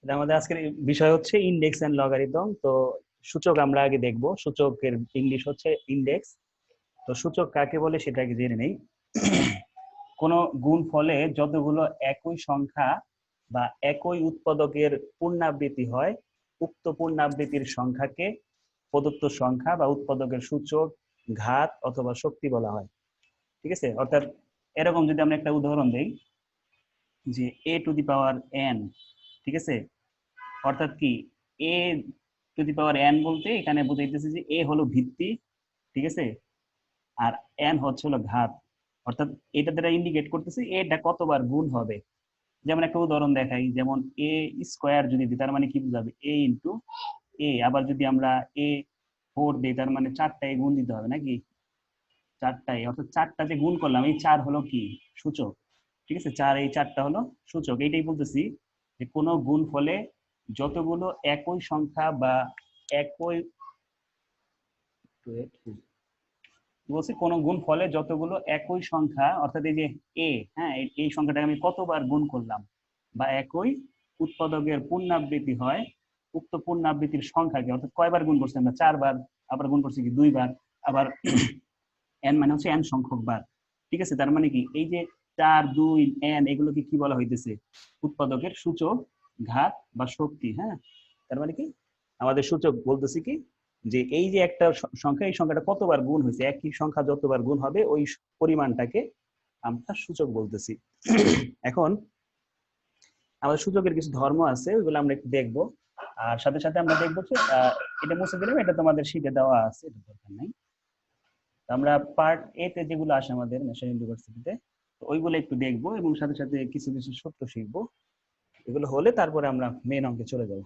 আমাদের আজকের বিষয় হচ্ছে ইন্ডেক্স এন্ড লগারিদম। তো সূচক আমরা আগে দেখব। সূচকের ইংলিশ হচ্ছে ইন্ডেক্স। তো সূচক কাকে বলে সেটা আগে জেনে নেই। কোন গুণফলে যতগুলো একই সংখ্যা বা একই উৎপাদকের পুনরাবৃত্তি হয়, উক্ত পুনরাবৃত্তির সংখ্যাকে প্রদত্ত সংখ্যা বা উৎপাদকের সূচক, ঘাত অথবা শক্তি বলা হয়। ঠিক আছে, অর্থাৎ এরকম যদি আমরা একটা উদাহরণ দেই যে এ টু দি পাওয়ার এন, ঠিক আছে, অর্থাৎ কি এ টু দি পাওয়ার এন বলতে এখানে বুঝাইতেছে যে এ হলো ভিত্তি, ঠিক আছে, আর এন হচ্ছে হলো ঘাত। অর্থাৎ এটা দ্বারা ইন্ডিকেট করতেছে এটা কতবার গুণ হবে। যেমন একটা উদাহরণ দেখাই, যেমন এ স্কোয়ার যদি দিই তার মানে কি বুঝাবে এ ইন্টু এ। আবার যদি আমরা এ ফোর দিই তার মানে চারটায় গুণ দিতে হবে নাকি, চারটায়, অর্থাৎ চারটা যে গুণ করলাম এই চার হলো কি সূচক। ঠিক আছে, চার, এই চারটা হলো সূচক। এইটাই বলতেছি যে কোনো গুণ ফলে যতগুলো একই সংখ্যা বা একই, বলছি কোন গুণ ফলে যতগুলো একই সংখ্যা, অর্থাৎ এই যে এ, হ্যাঁ, এই সংখ্যাটাকে আমি কতবার গুণ করলাম, বা একই উৎপাদকের পুনরাবৃত্তি হয়, উক্ত পুনরাবৃত্তির সংখ্যাকে, অর্থাৎ কয়বার গুণ করছি আমরা, চারবার, আবার গুণ করছি কি দুইবার, আবার এন মানে হচ্ছে এন সংখ্যক বার। ঠিক আছে, তার মানে কি এই যে চার, দুই, এন, এগুলোকে কি বলা হইতেছে, উৎপাদকের সূচক, ঘাত বা শক্তি। হ্যাঁ, তার মানে কি আমাদের সূচক বলতেছি কি যে এই যে একটা সংখ্যা, এই সংখ্যাটা কতবার গুণ হয়েছে, একই সংখ্যা যতবার গুণ হবে ওই পরিমাণটাকে আমরা সূচক বলতেছি। এখন আমাদের সূচকের কিছু ধর্ম আছে, ওইগুলো আমরা একটু দেখবো। আর সাথে সাথে আমরা দেখবো যে এটা মুছে দিলাম, এটা তোমাদের শিটে দেওয়া আছে, এটা দরকার নাই। আমরা পার্ট এ তে যেগুলো আসে আমাদের ন্যাশনাল ইউনিভার্সিটিতে, তো ওইগুলো একটু দেখবো এবং সাথে সাথে কিছু কিছু সূত্র শিখবো। এগুলো হলে তারপরে আমরা মেন অঙ্কে চলে যাব।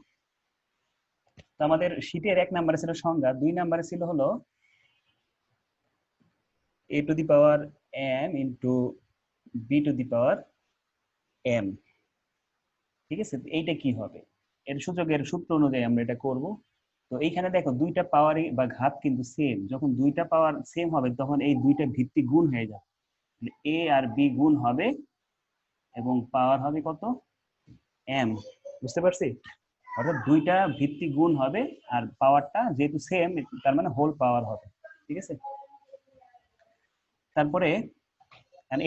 তো আমাদের শীটের 1 নম্বরে ছিল সংজ্ঞা, 2 নম্বরে ছিল হলো a to the power m into b to the power m। ঠিক আছে, এইটা কি হবে, এর সূচকের সূত্র অনুযায়ী আমরা এটা করব। তো এইখানে দেখো দুইটা পাওয়ারই বা ঘাত কিন্তু সেম, যখন দুইটা পাওয়ার সেম হবে তখন এই দুইটা ভিত্তি গুণ হয়ে যাবে, এ আর বি গুণ হবে এবং পাওয়ার হবে কত, এম। বুঝতে পারছি, অর্থাৎ দুইটা ভিত্তি গুণ হবে আর পাওয়ারটা যেহেতু সেম তার মানে হোল পাওয়ার হবে। ঠিক আছে, তারপরে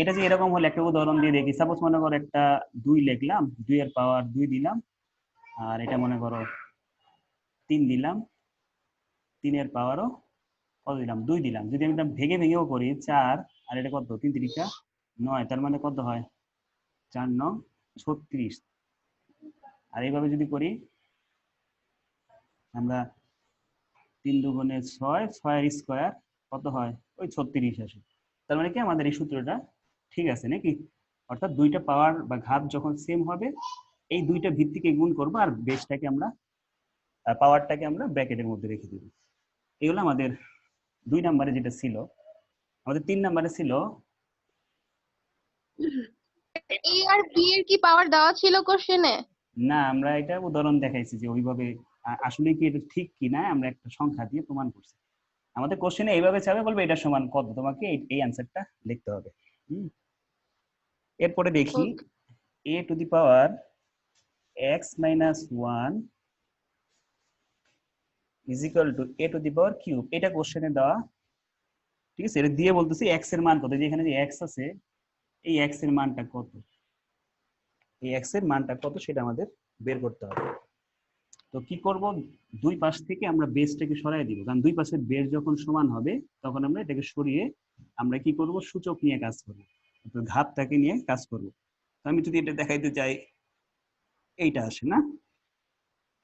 এটা যে এরকম হলে একটা উদাহরণ দিয়ে দেখি। সাপোজ মনে করো একটা 2 লিখলাম, 2 এর পাওয়ার 2 দিলাম, আর এটা মনে করো 3 দিলাম, 3 এর পাওয়ারও কত দিলাম, 2 দিলাম। যদি আমি এটা ভেঙে ভেঙেও করি 4, আর এটা কত, 3 3 9, তার মানে কত হয় 4 9 36। আর এইভাবে যদি করি আমরা, 3 দুগুণে 6, 6 এর স্কোয়ার কত হয়, ওই 36 আসে। তার মানে কি আমাদের এই সূত্রটা ঠিক আছে নাকি, অর্থাৎ দুইটা পাওয়ার বা ঘাত যখন সেম হবে এই দুইটা ভিত্তিকে গুণ করবো আর বেসটাকে আমরা, পাওয়ারটাকে আমরা ব্র্যাকেটের মধ্যে রেখে দিব। এগুলো আমাদের 2 নম্বরে যেটা ছিল। আমাদের 3 নম্বরে ছিল, এ আর বি এর কি পাওয়ার দেওয়া ছিল কোশ্চেনে? না আমরা এটা উদাহরণ দেখাইছি যে ওইভাবে আসলে কি এটা ঠিক কিনা আমরা একটা সংখ্যা দিয়ে প্রমাণ করছি। আমাদের কোশ্চেনে এইভাবে চাবে, বলবে এটা সমান কত, তোমাকে এই অ্যান্সারটা লিখতে হবে। এরপরে দেখি ওকে। a two the power x minus 1 is equal to a two the power cube, এটা কোশ্চেনে দেওয়া। ঠিক আছে, এটা দিয়ে বলতেছি x এর মান কত, যেখানে যে x আছে এই x এর মানটা কত, এই x এর মানটা কত সেটা আমাদের বের করতে হবে। তো কি করব, দুই পাশ থেকে আমরা বেসটাকে সরাই দিব, কারণ দুই পাশের বেস যখন সমান হবে তখন আমরা এটাকে সরিয়ে আমরা কি করব, সূচক নিয়ে কাজ করব, অর্থাৎ ঘাতটাকে নিয়ে কাজ করব। আমি যদি এটা দেখাইতে চাই, এইটা আসে না,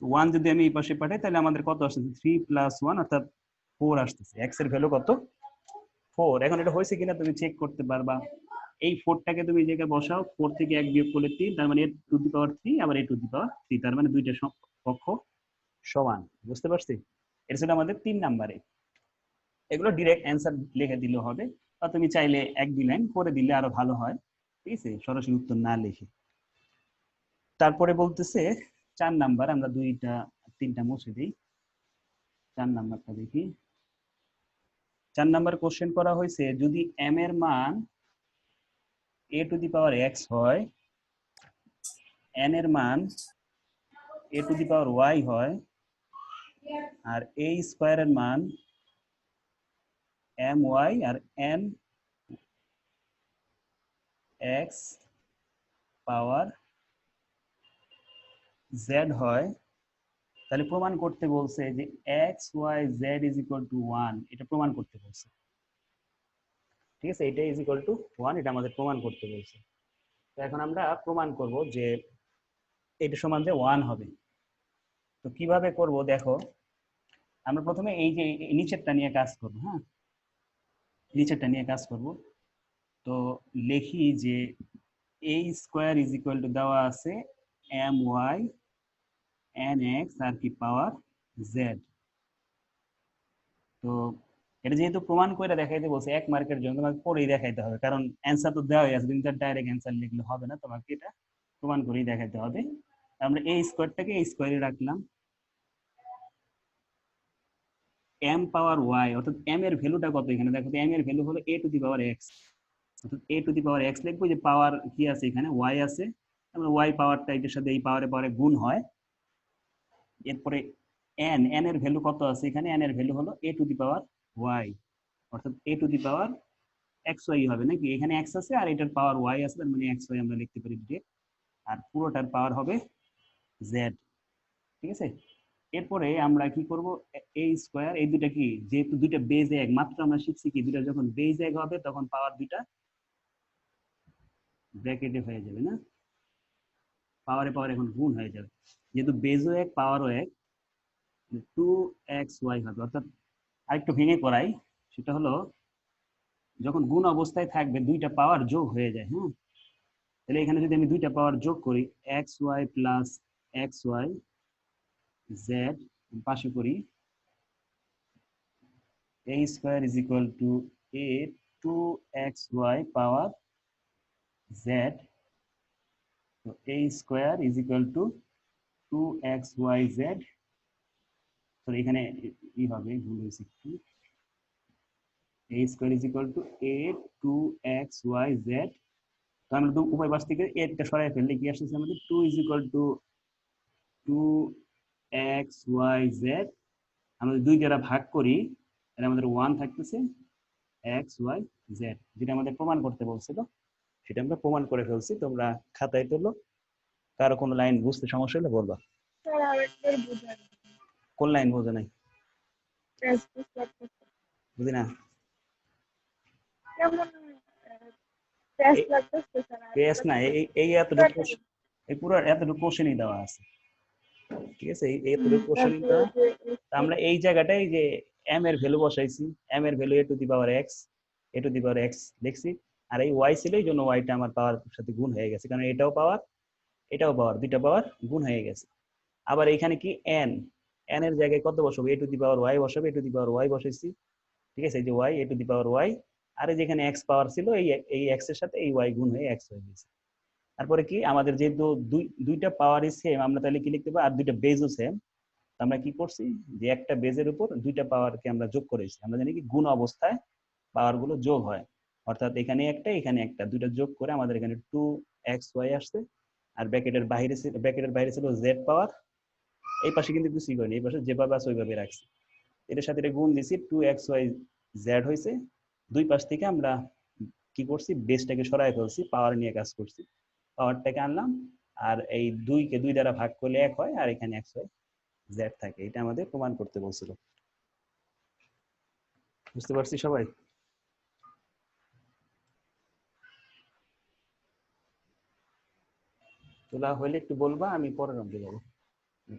1 যদি আমি এই পাশে পাঠাই তাহলে আমাদের কত আসছে, 3 প্লাস 1 অর্থাৎ 4 আসতেছে, x এর ভ্যালু কত, 4। এখন এটা হয়েছে কিনা তুমি চেক করতে পারবা, এই 4টাকে তুমি এই জায়গায় বসাও, 4 থেকে 1 বিয়োগ করলে 3, তার মানে a টু দি পাওয়ার 3 আবার a টু দি পাওয়ার 3, তার মানে দুইটা পক্ষ সমান। বুঝতে পারছি, এটা ছিল আমাদের 3 নাম্বারে। এগুলো ডিরেক্ট অ্যান্সার লিখে দিলে হবে, বা তুমি চাইলে 1 2 লাইন করে দিলে আরো ভালো হয়, ঠিক আছে, সরাসরি উত্তর না লিখে। তারপরে বলতেছে 4 নাম্বার, আমরা 2টা 3টা মুছে দিই। 4 নাম্বারটা দেখি। 4 নাম্বার কোশ্চেন করা হয়েছে, যদি m এর মান a two the power x হয়, n এর মান a two the power y হয় আর a স্কয়ারের মান my R n x power z হয়, তাহলে প্রমাণ করতে বলছে যে x y z is equal to 1, এটা প্রমাণ করতে বলছে। ঠিক আছে, এটা ইজ ইকুয়াল টু 1, এটা আমাদের প্রমাণ করতে বলছে। তো এখন আমরা প্রমাণ করব যে এটা সমান যে 1 হবে। তো কিভাবে করব দেখো, আমরা প্রথমে এই যে নিচেরটা নিয়ে কাজ করব। হ্যাঁ, নিচেরটা নিয়ে কাজ করব। তো লিখি যে a square is equal to দেওয়া আছে my nx আর কি পাওয়ার z। তো এটা যেহেতু প্রমাণ করে দেখাইতে বলছে, এক মার্কের জন্য তোমাকে পরেই দেখাইতে হবে, কারণ অ্যান্সার তো দেওয়াই আছে, তুমি তার ডাইরেক্ট অ্যান্সার লিখলে হবে না, তোমাকে এটা প্রমাণ করেই দেখাইতে হবে। আমরা এই স্কয়ারটাকে এই স্কয়ারে রাখলাম, m পাওয়ার y, অর্থাৎ m এর ভ্যালুটা কত এখানে দেখো, তো m এর ভ্যালু হলো a two the power x, অর্থাৎ a two the power x লিখবো, যে পাওয়ার কি আছে এখানে y আছে, আমরা y পাওয়ারটা এটার সাথে এই পাওয়ারে পাওয়ারে গুণ হয়। এরপরে n এর ভ্যালু কত আছে এখানে, n এর ভ্যালু হলো a two the power y, অর্থাৎ a two the power xy হবে নাকি, এখানে x আছে আর এটার পাওয়ার y আছে, তার মানে xy আমরা লিখতে পারি ডিরেক্ট, আর পুরোটার পাওয়ার হবে z। ঠিক আছে, এরপরে আমরা কি করব, a স্কয়ার, এই দুইটা কি যেহেতু দুইটা বেজ এক, মাত্র আমরা শিখছি কি দুইটা যখন বেজ এক হবে তখন পাওয়ার দুইটা ব্র্যাকেটে হয়ে যাবে না, পাওয়ারে পাওয়ার এখন গুণ হয়ে যাবে, যেহেতু বেজও এক পাওয়ারও এক, 2xy হবে। অর্থাৎ আরেকটু ভেঙে করাই, সেটা হলো যখন গুণ অবস্থায় থাকবে দুইটা পাওয়ার যোগ হয়ে যায়। হ্যাঁ, তাহলে এখানে যদি আমি দুইটা পাওয়ার যোগ করি, xy প্লাস xy z পাশে করি, a square is equal to a 2xy power z, তো a square is equal to 2xyz, তো এখানে ই হবে, ভুল হয়েছে একটু, a square is equal to a 2xyz। তো আমরা উভয় পাশ থেকে এটা সরাই ফেললে কি আসছে আমাদের, 2 ইজ ইকুয়াল টু 2xyz, আমরা দুই দ্বারা ভাগ করি, তাহলে আমাদের 1 থাকতেছে xyz, যেটা আমাদের প্রমাণ করতে বলছিল সেটা আমরা প্রমাণ করে ফেলছি। তোমরা খাতায় তোলো, কারো কোনো লাইন বুঝতে সমস্যা হলে বলবা। স্যার আরেকবার বুঝান। কোন লাইন বোঝে নাই? প্রেস লাগতেছে। বুঝি না। কেমন প্রেস লাগতেছে স্যার পেস না, এই এতটুকু, এই পুরো এতটুকু কোশ্চেনই দেওয়া আছে। ঠিক আছে, এই এতটুকু কোশ্চেনই দেওয়া। আমরা এই জায়গাটায় যে m এর ভ্যালু বসাইছি, m এর value a two the power x, a two the power x লিখছি, আর এই y ছিল এই জন্য y টা আমার পাওয়ার সাথে গুণ হয়ে গেছে, কারণ এটাও পাওয়ার এটাও পাওয়ার, দুইটা পাওয়ার গুণ হয়ে গেছে। আবার এখানে কি n, n এর জায়গায় কত বসাবো, a two the power y বসাবো, a two the power y বসাইছি। ঠিক আছে, এই যে y, a two the power y, আর এই যেখানে x পাওয়ার ছিল এই x এর সাথে এই y গুণ হয়ে x হয়ে গেছে। তারপরে কি আমাদের যেহেতু দুইটা পাওয়ারই সেম, আমরা তাহলে কি লিখতে পারি, আর দুইটা বেজও সেম, আমরা কি করছি যে একটা বেজের উপর দুইটা পাওয়ারকে আমরা যোগ করেছি। আমরা জানি কি গুণ অবস্থায় পাওয়ার গুলো যোগ হয়, অর্থাৎ এখানে একটা এখানে একটা, দুইটা যোগ করে আমাদের এখানে 2xy আসছে, আর ব্র্যাকেটের বাইরে ছিল z পাওয়ার, এই পাশে কিন্তু কিছুই করিনি, এই পাশে যেভাবে আছে ওইভাবে রাখছি, এটার সাথে এটা গুণ দিছি, 2xyz হয়েছে। দুই পাশ থেকে আমরা কি করছি, বেসটাকে সরাই ফেলছি, পাওয়ার নিয়ে কাজ করছি, পাওয়ারটাকে আনলাম, আর এই 2 কে 2 দ্বারা ভাগ করলে 1 হয়, আর এখানে xyz থাকে, এটা আমাদের প্রমাণ করতে বলছিল। বুঝতে পারছি সবাই? তোলা হইলে একটু বলবা, আমি পরের অঙ্কে যাবো।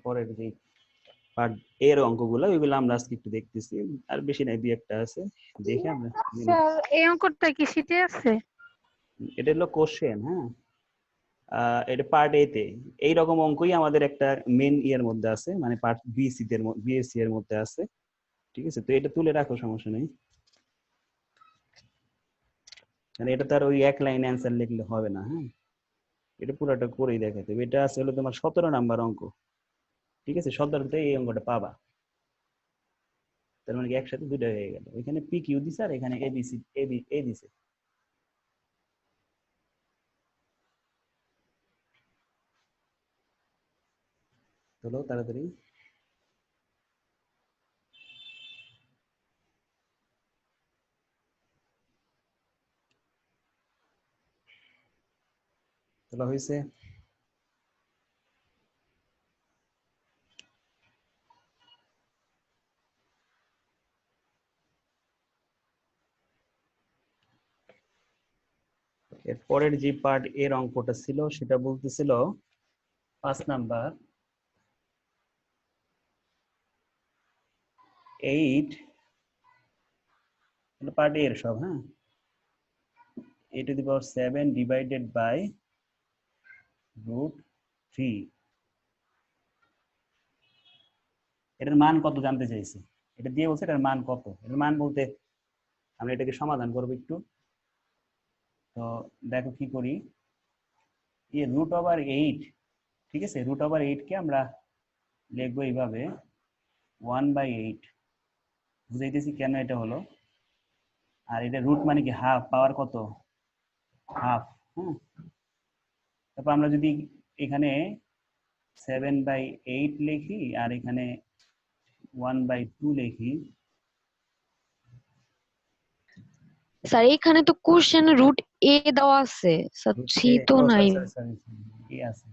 পরের যে পার্ট এর অঙ্কগুলো ওইগুলো আমরা আজকে একটু দেখতেছি, আর বেশি নাই, দুই একটা আছে, দেখে আমরা স্যার এই অঙ্কটা কি শীটে আছে? এটা হলো কোশ্চেন। হ্যাঁ, এটা পার্ট এ তে এইরকম অঙ্কই আমাদের একটা মেন ইয়ের মধ্যে আছে, মানে পার্ট বিএসসি এর মধ্যে আছে। ঠিক আছে, তো এটা তুলে রাখো, সমস্যা নেই, মানে এটা তার ওই এক লাইন অ্যান্সার লিখলে হবে না। হ্যাঁ, এটা পুরোটা করেই দেখাতে হবে। এটা আছে হলো তোমার 17 নাম্বার অঙ্ক। ঠিক আছে, 17তে এই অঙ্কটা পাবা, তার মানে কি একসাথে দুইটা হয়ে গেল, এখানে পি কিউ দিছে আর এখানে এবিসি এ দিছে। তো চলো তাড়াতাড়ি। তোলা হয়েছে? এর পরের যে পার্ট এর অঙ্কটা ছিল সেটা বলতেছিল 5 নাম্বার 8 পার্ট এর সব, হ্যাঁ, a to the power 7 divided by √3, এটার মান কত জানতে চাইছি। এটা দিয়ে বলছে এটার মান কত। এটার মান বলতে আমরা এটাকে সমাধান করবো একটু। তো দেখো কি করি, এই √8, ঠিক আছে, √8 কে আমরা লিখবো এইভাবে 1/8, বুঝাইতেছি কেন এটা হলো। আর এটা রুট মানে কি হাফ, পাওয়ার কত, হাফ। হ্যাঁ, তারপর আমরা যদি এখানে 7/8 লিখি আর এখানে 1/2 লিখি, স্যার এখানে তো কোশ্চেন রুট এ দেওয়া আছে, স্যার সি তো নাই। কি আছে,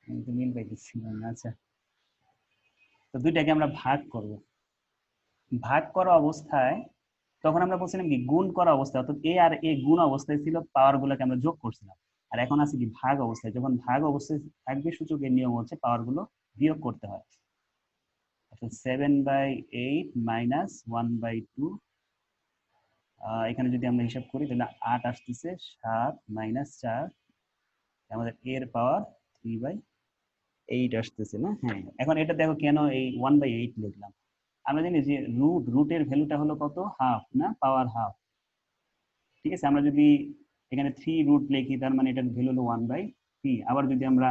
আমি তো মিল পাইতেছি না। আচ্ছা, তো দুইটাকে আমরা ভাগ করব। ভাগ করা অবস্থায় তখন আমরা বলছিলাম কি গুণ করা অবস্থায়, অর্থাৎ এ আর এ গুণ অবস্থায় ছিল, পাওয়ার গুলোকে আমরা যোগ করছিলাম। আর এখন আছে কি ভাগ অবস্থায়, যখন ভাগ অবস্থায় থাকবে সূচকের নিয়ম হচ্ছে পাওয়ার গুলো বিয়োগ করতে হয়। অর্থাৎ 7/8 মাইনাস 1/2, এখানে যদি আমরা হিসাব করি তাহলে 8 আসতেছে, 7 মাইনাস 4, আমাদের এর পাওয়ার 3/8 আসতেছে না। হ্যাঁ, এখন এটা দেখো কেন এই 1/8 লিখলাম। আমরা জানি যে রুটের ভ্যালুটা হলো কত, হাফ না, পাওয়ার হাফ। ঠিক আছে, আমরা যদি এখানে 3 রুট লিখি তার মানে এটার ভ্যালু হলো 1/3। আবার যদি আমরা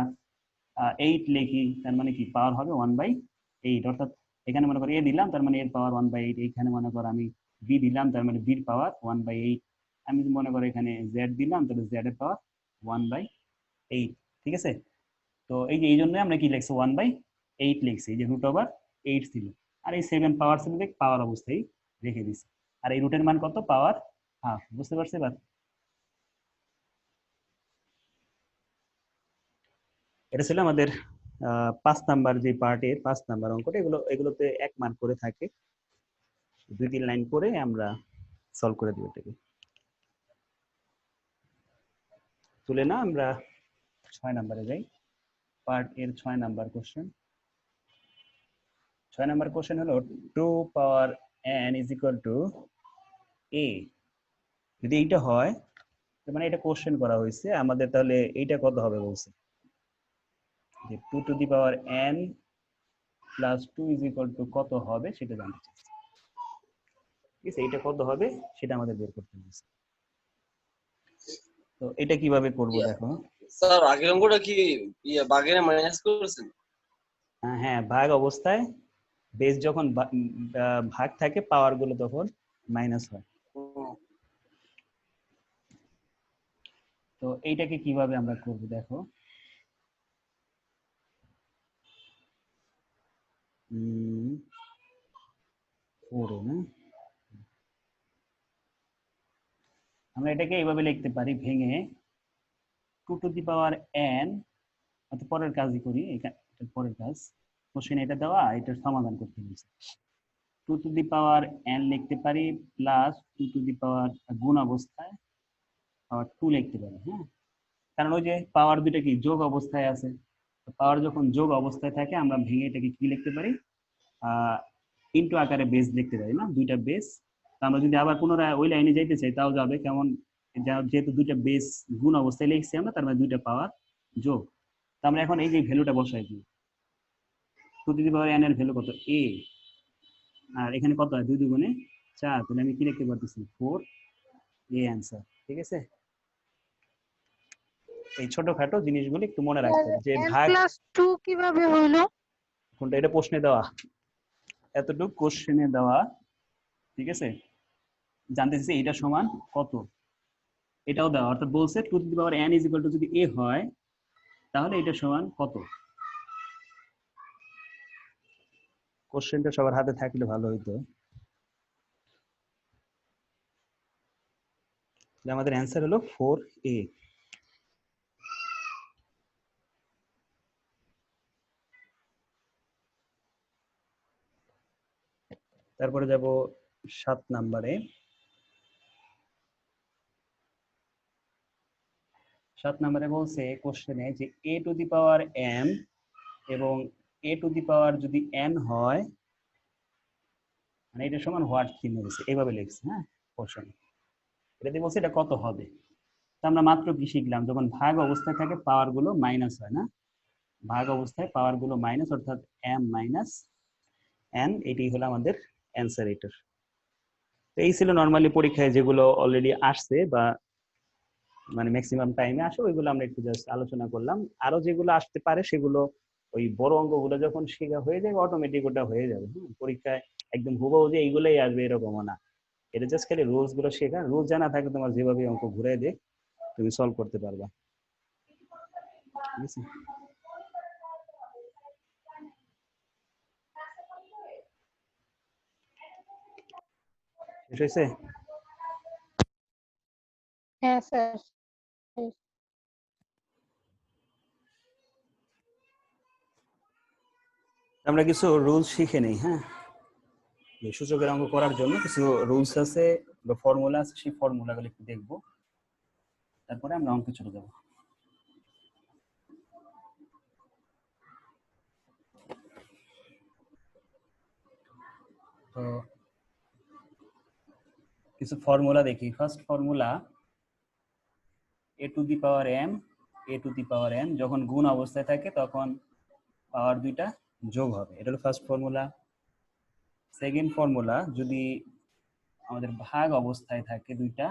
8 লিখি তার মানে কি পাওয়ার হবে 1/8। অর্থাৎ এখানে মনে করো এ দিলাম তার মানে এর পাওয়ার 1/8, এখানে মনে করো আমি বি দিলাম তার মানে বির পাওয়ার 1/8, আমি যদি মনে করো এখানে জেড দিলাম তাহলে জেড এর পাওয়ার 1/8। ঠিক আছে, তো এই যে এই জন্য আমরা কি লিখছি 1/8 লিখছি, এই যে √8 ছিল। আর এই 7 পাওয়ার ছিল, পাওয়ার অবস্থায় রেখে দিছি। আর এই রুটের মান কত, পাওয়ার হাফ। বুঝতে পারছি এবার? এটা ছিল আমাদের 5 নাম্বার যে পার্টের 5 নাম্বার অঙ্কটা। এগুলোতে 1 মার্ক করে থাকে, 2-3 লাইন করে আমরা সলভ করে দিব এটাকে। তুলে না আমরা 6 নাম্বারে যাই। পার্ট এর 6 নাম্বার কোশ্চেন। 6 নাম্বার কোশ্চেন হলো 2 পাওয়ার n is equal to a। যদি এইটা হয় মানে এটা কোশ্চেন করা হয়েছে আমাদের, তাহলে এইটা কত হবে বলছে যে 2 two the power n plus 2 is equal to কত হবে সেটা জানতে চাইছি। ঠিক আছে, এইটা কত হবে সেটা আমাদের বের করতে বলছে। তো এটা কিভাবে করব দেখো। স্যার আগের অঙ্কটা কি বাগের মাইনাস করেছেন? হ্যাঁ, ভাগ অবস্থায় বেস যখন ভাগ থাকে পাওয়ার গুলো তখন মাইনাস হয়। তো এইটাকে কিভাবে আমরা করব দেখো। আমরা এটাকে এইভাবে লিখতে পারি ভেঙে 2 টু দি পাওয়ার n, অর্থাৎ পরের কাজই করি, এটার পরের কাজ কোশ্চেন এটা দেওয়া, এটার সমাধান করতে বলছে। 2 টু দি পাওয়ার n লিখতে পারি প্লাস 2 টু দি পাওয়ার গুণ অবস্থায় পাওয়ার 2 লিখতে পারি। হ্যাঁ, কারণ ওই যে পাওয়ার দুইটা কি যোগ অবস্থায় আছে, পাওয়ার যখন যোগ অবস্থায় থাকে আমরা ভেঙে এটাকে কি লিখতে পারি, ইনটু আকারে বেস লিখতে পারি না, দুইটা বেস। আমরা যদি আবার পুনরায় ওই লাইনে যাইতে চাই তাও যাবে, কেমন, যেহেতু দুইটা বেস গুণ অবস্থায় লিখছি আমরা তার মানে দুইটা পাওয়ার যোগ। তো আমরা এখন এই যে ভ্যালুটা বসাই দিই, 2 টু দি পাওয়ার n এর ভ্যালু কত, a, আর এখানে কত হয় 2 2 4, তাহলে আমি কি লিখতে পারতেছি 4, a অ্যান্সার। ঠিক আছে, এই ছোটখাটো জিনিসগুলো একটু মনে রাখতে হবে যে n ভাগ প্লাস 2 কিভাবে হলো? কোনটা, এটা প্রশ্নে দেওয়া, এতটুকু কোশ্চেনে দেওয়া। ঠিক আছে, জানতে চাইছে এটা সমান কত, এটাও দেওয়া, অর্থাৎ বলছে 2 two the power n is equal to যদি a হয় তাহলে এটা সমান কত। কোশ্চেনটা সবার হাতে থাকলে ভালো হইতো। আমাদের অ্যান্সার হলো 4A। তারপরে যাব 7 নম্বরে। 7 নম্বরে বলছে কোশ্চেনে যে a two the power m এবং a টু দি পাওয়ার যদি n হয়, মানে এটা সমান হোয়াট চিহ্ন দিচ্ছে, এইভাবে লিখছে। হ্যাঁ, কোশ্চেন এটাতে বলছে এটা কত হবে। তো আমরা মাত্র কি শিখলাম, যখন ভাগ অবস্থায় থাকে পাওয়ার গুলো মাইনাস হয় না, ভাগ অবস্থায় পাওয়ার গুলো মাইনাস, অর্থাৎ m মাইনাস n, এটাই হলো আমাদের অ্যান্সার এটার। তো এই ছিল নর্মালি পরীক্ষায় যেগুলো অলরেডি আসছে বা মানে ম্যাক্সিমাম টাইমে আসে, ওইগুলো আমরা একটু জাস্ট আলোচনা করলাম। আরো যেগুলো আসতে পারে সেগুলো ওই বড় অঙ্কগুলো যখন শেখা হয়ে যাবে অটোমেটিক ওটা হয়ে যাবে। পরীক্ষায় একদম হুবহু যে এইগুলোই আসবে এরকমও না, এটা জাস্ট খালি রুলস গুলো শেখা। রুলস জানা থাকলে তোমার যেভাবে অঙ্ক ঘুরাই দিয়ে তুমি সলভ করতে পারবা। ঠিক আছে, শেষ হয়েছে? হ্যাঁ স্যার। আমরা কিছু রুলস শিখে নেই। হ্যাঁ, এই সূচকের অঙ্ক করার জন্য কিছু রুলস আছে বা ফর্মুলা আছে, সেই ফর্মুলাগুলো একটু দেখবো, তারপরে আমরা অঙ্কে চলে যাবো। তো কিছু ফর্মুলা দেখি। First formula, a two the power m, a two the power n যখন গুণ অবস্থায় থাকে তখন পাওয়ার দুইটা যোগ হবে, এটা হলো ফার্স্ট ফর্মুলা। সেকেন্ড ফর্মুলা, যদি আমাদের ভাগ অবস্থায় থাকে দুইটা,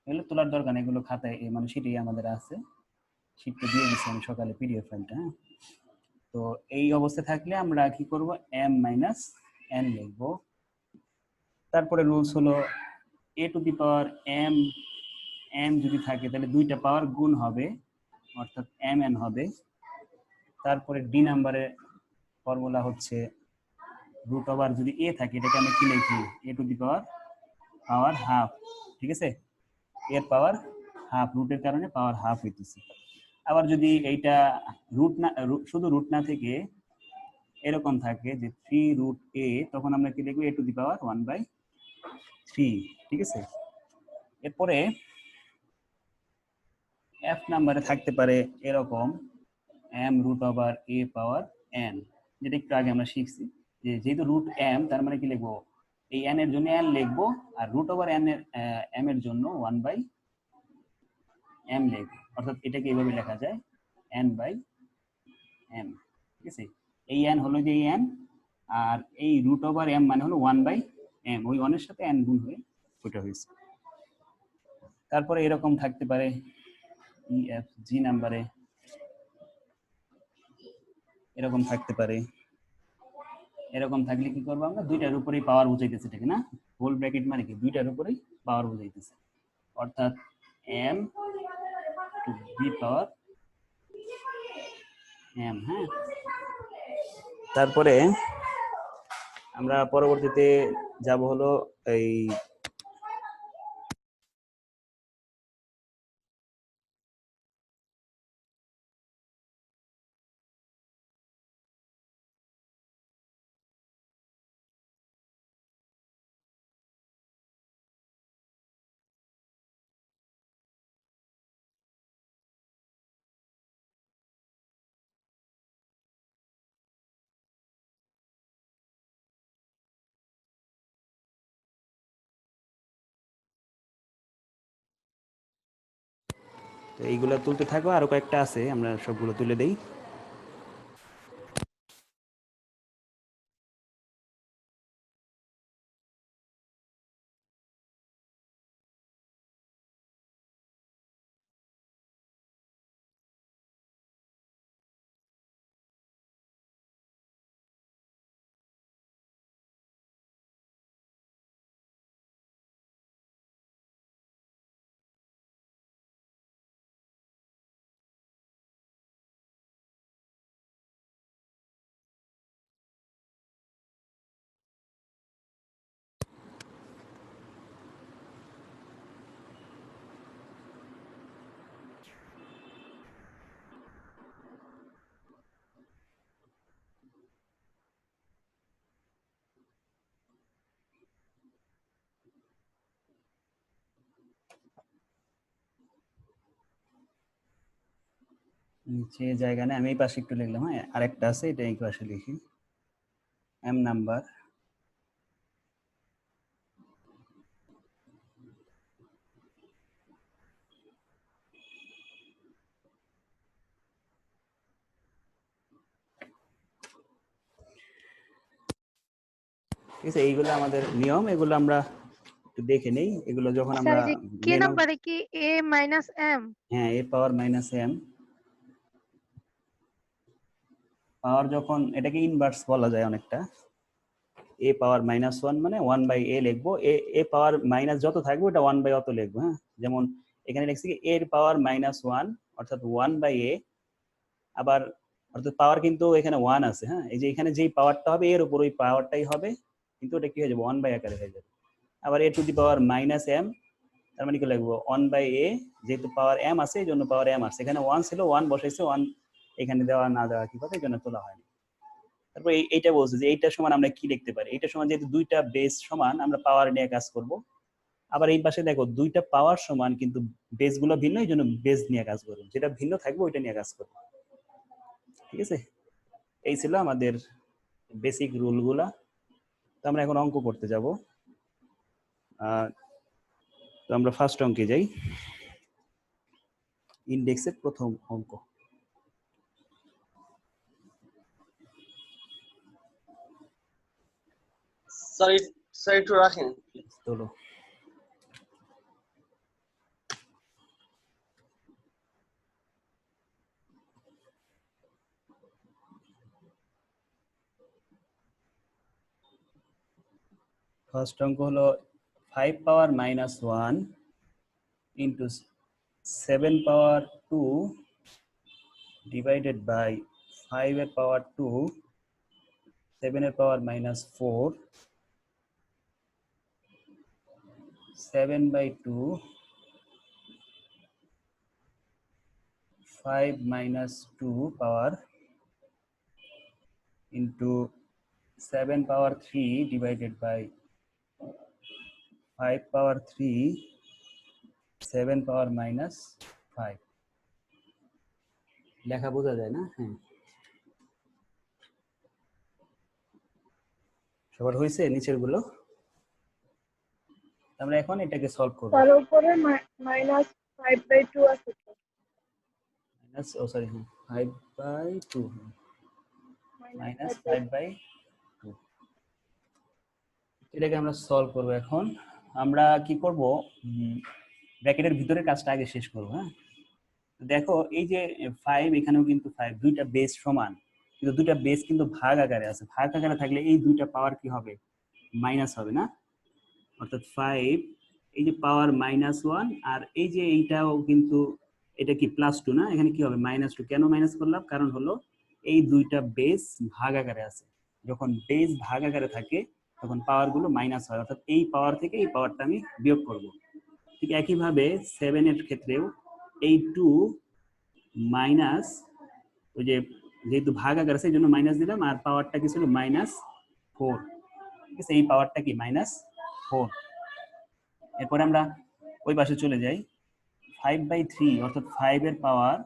এগুলো তোলার দরকার নেই, এগুলো খাতায় মানে শিটেই আমাদের আছে, শিটটা দিয়ে দিচ্ছি আমি সকালে পিডিএফ ফাইলটা। হ্যাঁ, তো এই অবস্থায় থাকলে আমরা কি করব, m মাইনাস n লিখবো। তারপরে রুলস হলো a two the power m, m যদি থাকে তাহলে দুইটা পাওয়ার গুণ হবে, অর্থাৎ mn হবে। তারপরে ডি নাম্বারে ফর্মুলা হচ্ছে রুট ওভার যদি a থাকে, এটাকে আমরা কি লিখি, a two the power power half. ঠিক আছে, এর পাওয়ার হাফ, রুটের কারণে পাওয়ার হাফ হইতেছে। আবার যদি এইটা রুট না, শুধু রুট না থেকে এরকম থাকে যে 3 রুট a, তখন আমরা কি লিখবো, a টু দি পাওয়ার 1/3। ঠিক আছে, এরপরে এফ নাম্বারে থাকতে পারে এরকম m root over a power n, যেটা একটু আগে আমরা শিখছি, যে যেহেতু রুট m, তার মানে কি লিখবো, এই n এর জন্য n লিখবো, আর রুট ওভার n এর m এর জন্য 1/m লিখবো, অর্থাৎ এটাকে এইভাবে লেখা যায় n/m। ঠিক আছে, এই n হলো যে এই n, আর এই রুট ওভার m মানে হলো 1/m, ওই 1 এর সাথে n গুণ হয়ে ওইটা হয়েছে। তারপরে এরকম থাকতে পারে ই এফ জি নাম্বারে, এরকম থাকতে পারে। এরকম থাকলে কি করবো, আমরা দুইটার উপরেই পাওয়ার বুঝাইতেছে, ঠিক না, হোল ব্র্যাকেট মানে কি দুইটার উপরেই পাওয়ার বুঝাইতেছে, অর্থাৎ m টু বি পাওয়ার m। হ্যাঁ, তারপরে আমরা পরবর্তীতে যাব হলো এই তো এইগুলা তুলতে থাকো, আরো কয়েকটা আছে, আমরা সবগুলো তুলে দেই। নিচে জায়গা নেই, আমি এই পাশে একটু লিখলাম। হ্যাঁ, আরেকটা আছে, এটা এই পাশে লিখি, এম নাম্বার। ঠিক আছে, এইগুলো আমাদের নিয়ম, এগুলো আমরা একটু দেখে নেই। এগুলো যখন স্যার আমরা এই যে কে নাম্বারে কি a মাইনাস m? হ্যাঁ, এ পাওয়ার মাইনাস এম পাওয়ার, যখন এটাকে ইনভার্স বলা যায় অনেকটা, এ পাওয়ার মাইনাস ওয়ান মানে ওয়ান বাই এ লিখবো, এ পাওয়ার মাইনাস যত থাকবে ওটা ওয়ান বাই অত লিখবো। হ্যাঁ, যেমন এখানে লিখছি কি এর পাওয়ার মাইনাস ওয়ান অর্থাৎ ওয়ান বাই এ, আবার অর্থাৎ পাওয়ার কিন্তু এখানে ওয়ান আছে। হ্যাঁ, এই যে এখানে যেই পাওয়ারটা হবে এর উপর ওই পাওয়ারটাই হবে, কিন্তু ওটা কি হয়ে যাবে, ওয়ান বাই আকারে হয়ে যাবে। আবার a to the power minus m, তার মানে কি লিখবো, ওয়ান বাই এ, যেহেতু পাওয়ার এম আছে এই জন্য পাওয়ার এম আছে, এখানে ওয়ান ছিল ওয়ান বসাইছে, ওয়ান এখানে দেওয়া না দেওয়া কি কথা, এই জন্য তোলা হয়নি। তারপর এইটা বলছে যে এইটার সমান আমরা কি লিখতে পারি, এইটার সমান যেহেতু দুইটা বেস সমান আমরা পাওয়ার নিয়ে কাজ করব। আবার এই পাশে দেখো দুইটা পাওয়ার সমান কিন্তু বেস গুলো ভিন্ন, এই জন্য বেস নিয়ে কাজ করবো, যেটা ভিন্ন থাকবে ওইটা নিয়ে কাজ করবো। ঠিক আছে, এই ছিল আমাদের বেসিক রুল গুলা। তো আমরা এখন অঙ্ক করতে যাব। তো আমরা ফার্স্ট অঙ্কে যাই, ইন্ডেক্সের প্রথম অঙ্ক। স্যার স্যার একটু রাখেন। চলো, ফার্স্ট অঙ্ক হলো 5 power minus one into 7 power 2 divided by 5 এর পাওয়ার 2, 7 এর power minus 4, 7 by 2, 5 minus 2 power into 7 power 3 divided by 5 power 3, 7 power minus 5। লেখা বোঝা যায় না? হ্যাঁ, সবার হয়েছে নিচের গুলো? আমরা এখন এটাকে সলভ করব। তার উপরে মাইনাস 5/2 আছে তো। মাইনাস, ও সরি, 5/2 মাইনাস -5/2 5/2, এটাকে আমরা সলভ করব। এখন আমরা কি করব, ব্র্যাকেটের ভিতরে কাজটা আগে শেষ করব। হ্যাঁ, দেখো এই যে 5, এখানেও কিন্তু 5, দুইটা বেস সমান, কিন্তু দুইটা বেস কিন্তু ভাগ আকারে আছে। ভাগ আকারে থাকলে এই দুইটা পাওয়ার কি হবে, মাইনাস হবে না? অর্থাৎ 5, এই যে পাওয়ার মাইনাস ওয়ান, আর এই যে এইটাও কিন্তু, এটা কি প্লাস টু না, এখানে কি হবে মাইনাস টু। কেন মাইনাস করলাম, কারণ হলো এই দুইটা বেস ভাগ আকারে আছে। যখন বেস ভাগ আকারে থাকে তখন পাওয়ার গুলো মাইনাস হয়, অর্থাৎ এই পাওয়ার থেকে এই পাওয়ারটা আমি বিয়োগ করব। ঠিক একইভাবে 7 এর ক্ষেত্রেও এই 2 মাইনাস, ওই যে যেহেতু ভাগ আকার আছে এই জন্য মাইনাস দিলাম, আর পাওয়ারটা কি ছিল -4। ঠিক আছে, এই পাওয়ারটা কি -4। এরপরে আমরা ওই পাশে চলে যাই, 5/3 অর্থাৎ 5 এর পাওয়ার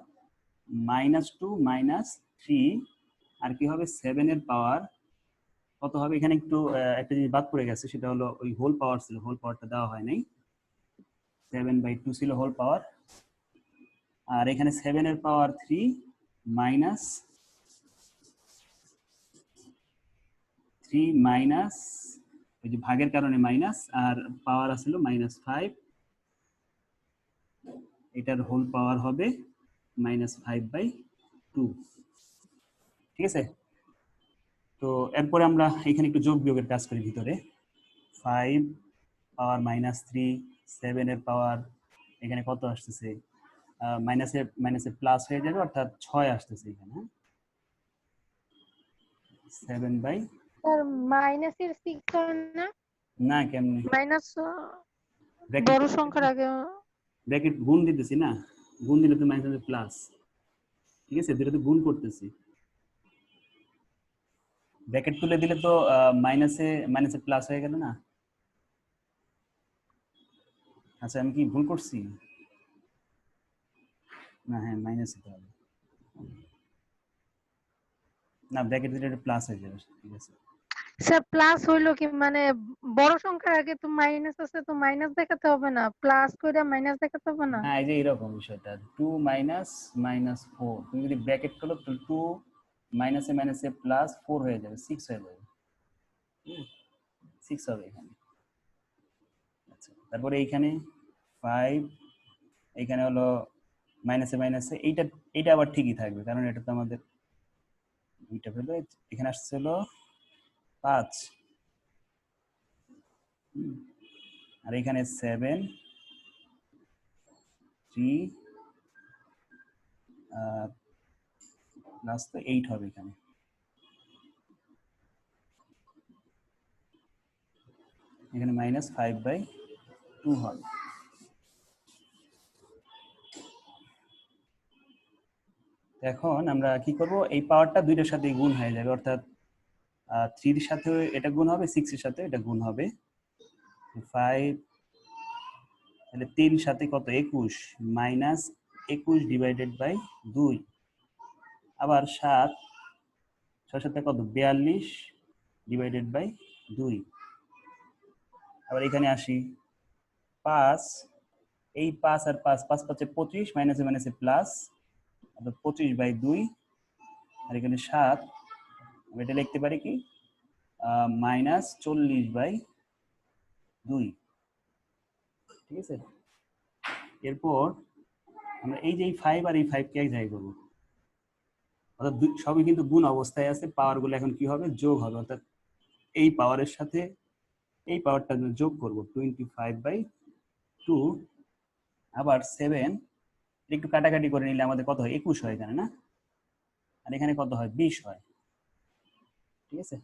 -2 -3, আর কি হবে 7 এর পাওয়ার কত হবে, এখানে একটু একটা জিনিস বাদ পড়ে গেছে, সেটা হলো ওই হোল পাওয়ার ছিল, হোল পাওয়ারটা দেওয়া হয় নাই। 7/2 ছিল হোল পাওয়ার, আর এখানে 7 এর পাওয়ার 3 মাইনাস 3 মাইনাস, ওই যে ভাগের কারণে মাইনাস, আর পাওয়ার আসলো -5, এটার হোল পাওয়ার হবে -5/2। ঠিক আছে, তো এরপরে আমরা এখানে একটু যোগ বিয়োগের কাজ করি ভিতরে। 5 পাওয়ার -3, 7 এর পাওয়ার এখানে কত আসতেছে, মাইনাসে মাইনাসে প্লাস হয়ে যাবে, অর্থাৎ 6 আসতেছে এখানে। 7/, স্যার মাইনাসের 6 হয় না? না কেমনে, মাইনাস ব্র্যাকেট বড় সংখ্যার আগে ব্র্যাকেট গুণ দিতেছি না, গুণ দিলে তো মাইনাস প্লাস। ঠিক আছে, দুটো তো গুণ করতেছি, ব্র্যাকেট তুলে দিলে তো মাইনাসে মাইনাসে প্লাস হয়ে গেল না। আচ্ছা, আমি কি ভুল করছি? না, হ্যাঁ মাইনাস হতে হবে। না ব্র্যাকেট দিলে এটা প্লাস হয়ে যাবে, ঠিক আছে। স্যার প্লাস হইলো কি মানে বড় সংখ্যার আগে তো মাইনাস আছে, তো মাইনাস দেখাতে হবে না, প্লাস কইরা মাইনাস দেখাতে হবে না? না এই যে এরকম বিষয়টা 2 মাইনাস -4, তুমি যদি ব্র্যাকেট করো তো 2 মাইনাসে মাইনাসে প্লাস 4 হয়ে যাবে, 6 হয়ে যাবে, 6 হবে এখানে। আচ্ছা তারপরে এইখানে 5, এইখানে হলো মাইনাসে মাইনাসে, এইটা আবার ঠিকই থাকবে কারণ এটা তো আমাদের দুইটা ভ্যালু, এখানে আসছে হলো 5, আর এখানে 7 3 প্লাস তো 8 হবে এখানে। এখানে -5/2 হবে। এখন আমরা কি করব, এই পাওয়ারটা দুইটার সাথে গুণ হয়ে যাবে, অর্থাৎ 3 এর সাথে এটা গুণ হবে, 6 এর সাথে এটা গুণ হবে। 5 তাহলে 3 সাথে কত 21, -21 ডিভাইডেড বাই 2, আবার 7 6 সাথে কত 42 ডিভাইডেড বাই 2, আবার এখানে আসি 5, এই 5 আর 5 5 5 25, মাইনাসে মাইনাসে প্লাস, অর্থাৎ 25/2, আর এখানে 7, আমি এটা লিখতে পারি কি -40/2, ঠিক আছে। এরপর আমরা এই যে 5 আর এই 5 কে এক জায়গায় করবো, অর্থাৎ সবই কিন্তু গুণ অবস্থায় আছে, পাওয়ার গুলো এখন কি হবে যোগ হবে, অর্থাৎ এই পাওয়ারের সাথে এই পাওয়ারটা যোগ করব 25/2, আবার 7 একটু কাটাকাটি করে নিলে আমাদের কত হয় 21 হয় এখানে না, আর এখানে কত হয় 20 হয়, ঠিক আছে।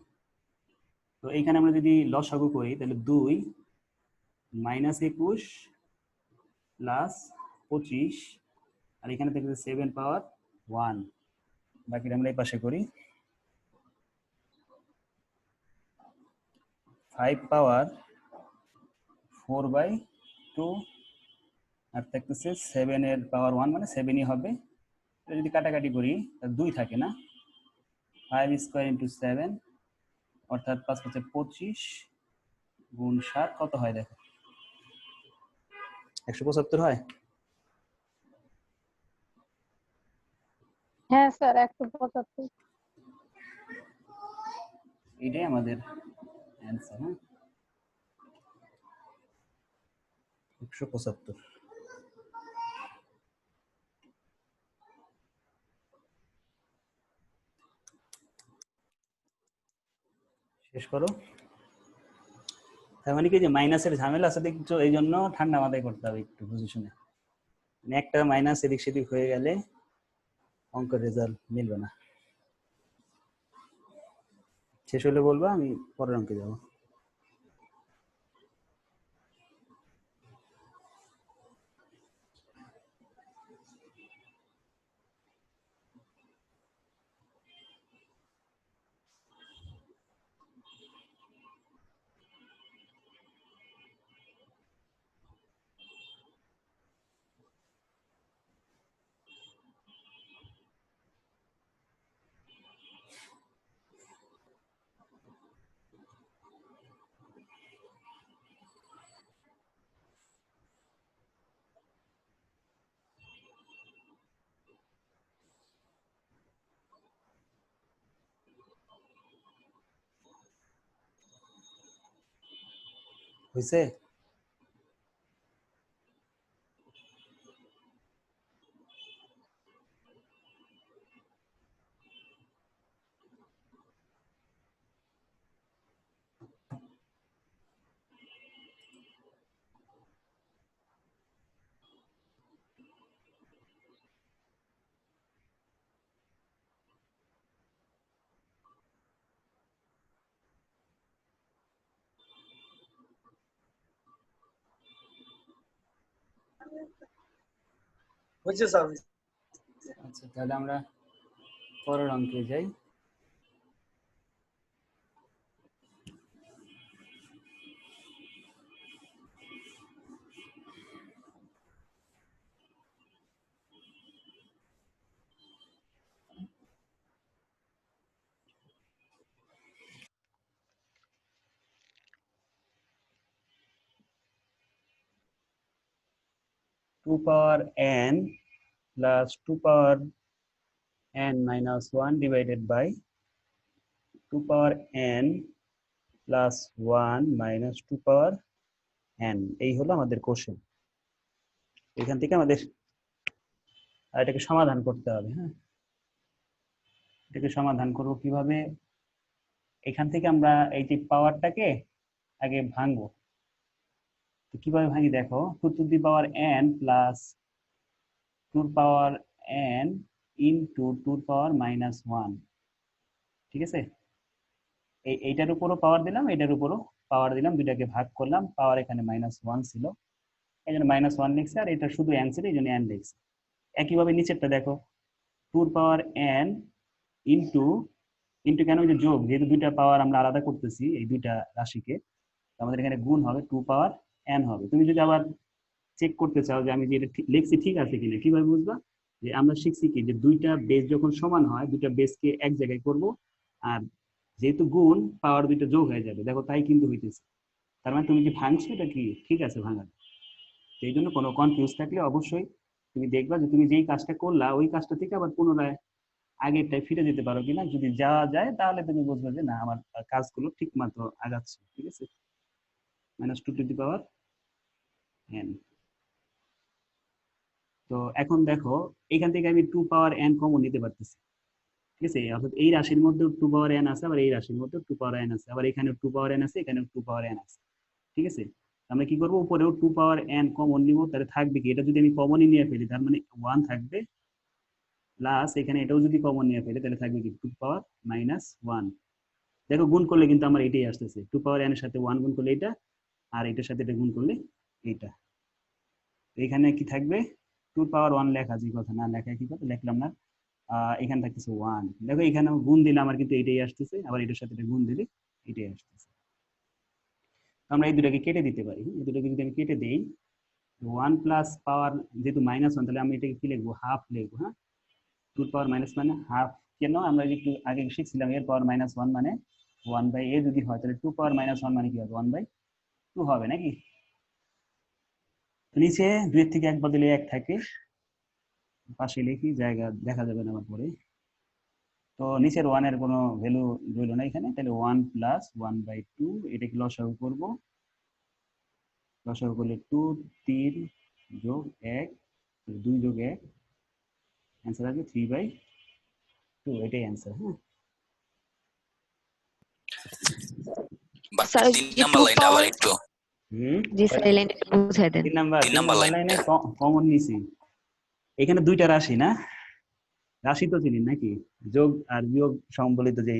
তো এইখানে আমরা যদি লসাগু করি তাহলে 2 -21 প্লাস 25, আর এখানে থেকে 7 পাওয়ার 1, বাকিটা আমরা এই পাশে করি 5 পাওয়ার 4/2, আর থাকতেছে 7 এর পাওয়ার 1 মানে 7ই হবে। যদি কাটাকাটি করি তাহলে 2 থাকে না, 5 স্কয়ার ইন্টু 7, অর্থাৎ 5 5 25 গুণ 7 কত হয় দেখো 175 হয়। হ্যাঁ স্যার 175। এটাই আমাদের অ্যান্সার, হ্যাঁ 175। শেষ করো। তার মানে কি যে মাইনাসের ঝামেলা আছে দেখছো, এই জন্য ঠান্ডা মাথায় করতে হবে একটু বুঝে শুনে, মানে একটা মাইনাস এদিক সেদিক হয়ে গেলে অঙ্কের রেজাল্ট মিলবে না। শেষ হলে বলবো, আমি পরের অঙ্কে যাবো। হয়েছে? হচ্ছে স্যার। আচ্ছা তাহলে আমরা পরের অঙ্কে যাই। 2 power n plus 2 power n minus 1 divided by 2 power n plus 1 minus 2 power n। এই হলো আমাদের কোশ্চেন। এখান থেকে আমাদের এটাকে সমাধান করতে হবে। হ্যাঁ, এটাকে সমাধান করব কিভাবে? এখান থেকে আমরা এই যে পাওয়ারটাকে আগে ভাঙবো। তো কিভাবে ভাঙি দেখো, 2 to the power n plus 2 power n into 2 power minus 1। ঠিক আছে, এইটার উপরও পাওয়ার দিলাম, এটার উপরও পাওয়ার দিলাম, দুইটাকে ভাগ করলাম, পাওয়ার এখানে -1 ছিল, এই জন্য -1 লিখছে, আর এটা শুধু n ছিল, এই জন্য n লিখছে। একইভাবে নিচেরটা দেখো, 2 পাওয়ার n ইন্টু ইন্টু কেন, ওই যে যোগ, যেহেতু দুইটা পাওয়ার আমরা আলাদা করতেছি এই দুইটা রাশিকে, আমাদের এখানে গুণ হবে, 2 পাওয়ার n হবে। তুমি যদি আবার চেক করতে চাও যে আমি যে এটা লিখছি ঠিক আছে কিনা, কিভাবে বুঝবা? যে আমরা শিখছি কি, যে দুইটা বেস যখন সমান হয়, দুইটা বেসকে এক জায়গায় করব, আর যেহেতু গুণ, পাওয়ার দুইটা যোগ হয়ে যাবে। দেখো তাই কিন্তু হইতেছে, তার মানে তুমি কি ভাঙছো, এটা কি ঠিক আছে ভাঙা। এই জন্য কোনো কনফিউজ থাকলে অবশ্যই তুমি দেখবা যে তুমি যেই কাজটা করলা ওই কাজটা থেকে আবার পুনরায় আগেরটায় ফিরে যেতে পারো কিনা। যদি যাওয়া যায় তাহলে তুমি বুঝবে যে না, আমার কাজগুলো ঠিক মতো আগাচ্ছে। ঠিক আছে, -2 to the power n। তো এখন দেখো, এখান থেকে আমি 2 পাওয়ার n কমন নিতে পারতেছি। ঠিক আছে, অর্থাৎ এই রাশির মধ্যে 2 পাওয়ার n আছে, আবার এই রাশির মধ্যে 2 পাওয়ার n আছে, আবার এখানে 2 পাওয়ার n আছে, এখানে 2 পাওয়ার n আছে। ঠিক আছে, আমরা কি করবো, উপরেও 2 পাওয়ার n কমন নিব, তাহলে থাকবে কি, এটা যদি আমি কমনই নিয়ে ফেলি তার মানে 1 থাকবে, প্লাস এখানে এটাও যদি কমন নিয়ে ফেলি তাহলে থাকবে কি 2 পাওয়ার -1। দেখো গুণ করলে কিন্তু আমার এটাই আসতেছে, 2 পাওয়ার n এর সাথে 1 গুণ করলে এটা, আর এটার সাথে এটা গুণ করলে এটা। এখানে কি থাকবে, 2 পাওয়ার 1 লেখা যে কথা, না লেখা কি কথা লিখলাম না, এখানে থাকতেছে 1। দেখো এখানে গুণ দিলে আমার কিন্তু এটাই আসতেছে, আবার এটার সাথে এটা গুণ দিলে এটাই আসতেছে। আমরা এই দুটাকে কেটে দিতে পারি। এই দুটাকে যদি আমি কেটে দেই, 1 প্লাস পাওয়ার, যেহেতু -1, তাহলে আমি এটাকে কি লিখবো, হাফ লিখবো। হ্যাঁ, 2 পাওয়ার মাইনাস মানে হাফ, কেন আমরা একটু আগে শিখছিলাম এর পাওয়ার -1 মানে 1/a যদি হয়, তাহলে 2 পাওয়ার -1 মানে কি হবে, 1/2 হবে নাকি? নিচে 2 এর থেকে 1 বদলে 1 থাকে, পাশে লিখি, জায়গা দেখা যাবে না আমার পরে। তো নিচের 1 এর কোনো ভ্যালু রইল না এখানে, তাহলে 1 প্লাস 1/2, এটাকে লসাগু করব, লসাগু করলে 2, 3 যোগ 1, 2 যোগ 1, অ্যান্সার আসবে 3/2, এটাই অ্যান্সার। হ্যাঁ, স্যার 3 যে নাম্বার 2 লাইনটা আবার পাওয়ার, একটু জি স্যার এই লাইনটা একটু বুঝাই দেন। 3 নাম্বার 3 নাম্বার লাইনে লাইনটা কমন নিছি। এখানে দুইটা রাশি না, রাশি তো চিনি নাকি, যোগ আর বিয়োগ সম্বলিত যে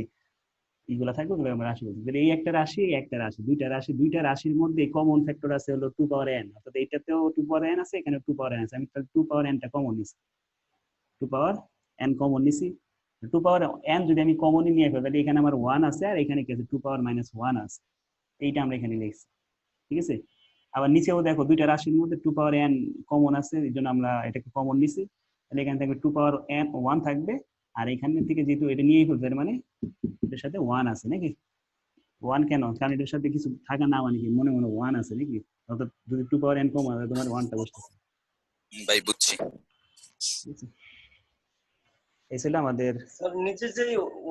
এইগুলা থাকবে ওগুলো আমরা রাশি বলছি। এই একটা রাশি, এই একটা রাশি, দুইটা রাশি, দুইটা রাশির মধ্যে কমন ফ্যাক্টর আছে হলো 2 পাওয়ার n, অর্থাৎ এইটাতেও 2 পাওয়ার n আছে, এখানে 2 পাওয়ার n আছে, আমি তাহলে 2 পাওয়ার n টা কমন নিছি, 2 পাওয়ার n কমন নিছি। 2 পাওয়ার n যদি আমি কমনই নিয়ে ফেলি, তাহলে এখানে আমার 1 আছে, আর এখানে কি আছে, 2 পাওয়ার -1 আছে, এইটা আমরা এখানে লিখছি। ঠিক আছে, আবার নিচেও দেখো দুইটা রাশির মধ্যে 2 পাওয়ার n কমন আছে, এই জন্য আমরা এটাকে কমন নিছি, তাহলে এখানে থাকবে 2 পাওয়ার n 1 থাকবে, আর এখান থেকে যেহেতু এটা নিয়েই ফেলছে, মানে এটার সাথে 1 আছে নাকি। 1 কেন, কারণ এটার সাথে কিছু থাকা না, মানে কি মনে মনে 1 আছে নাকি, অর্থাৎ যদি 2 পাওয়ার n কম হয় তোমার 1টা বসতেছে। ভাই বুঝছি। ঠিক আছে, এই ছিল আমাদের। স্যার নিচে যে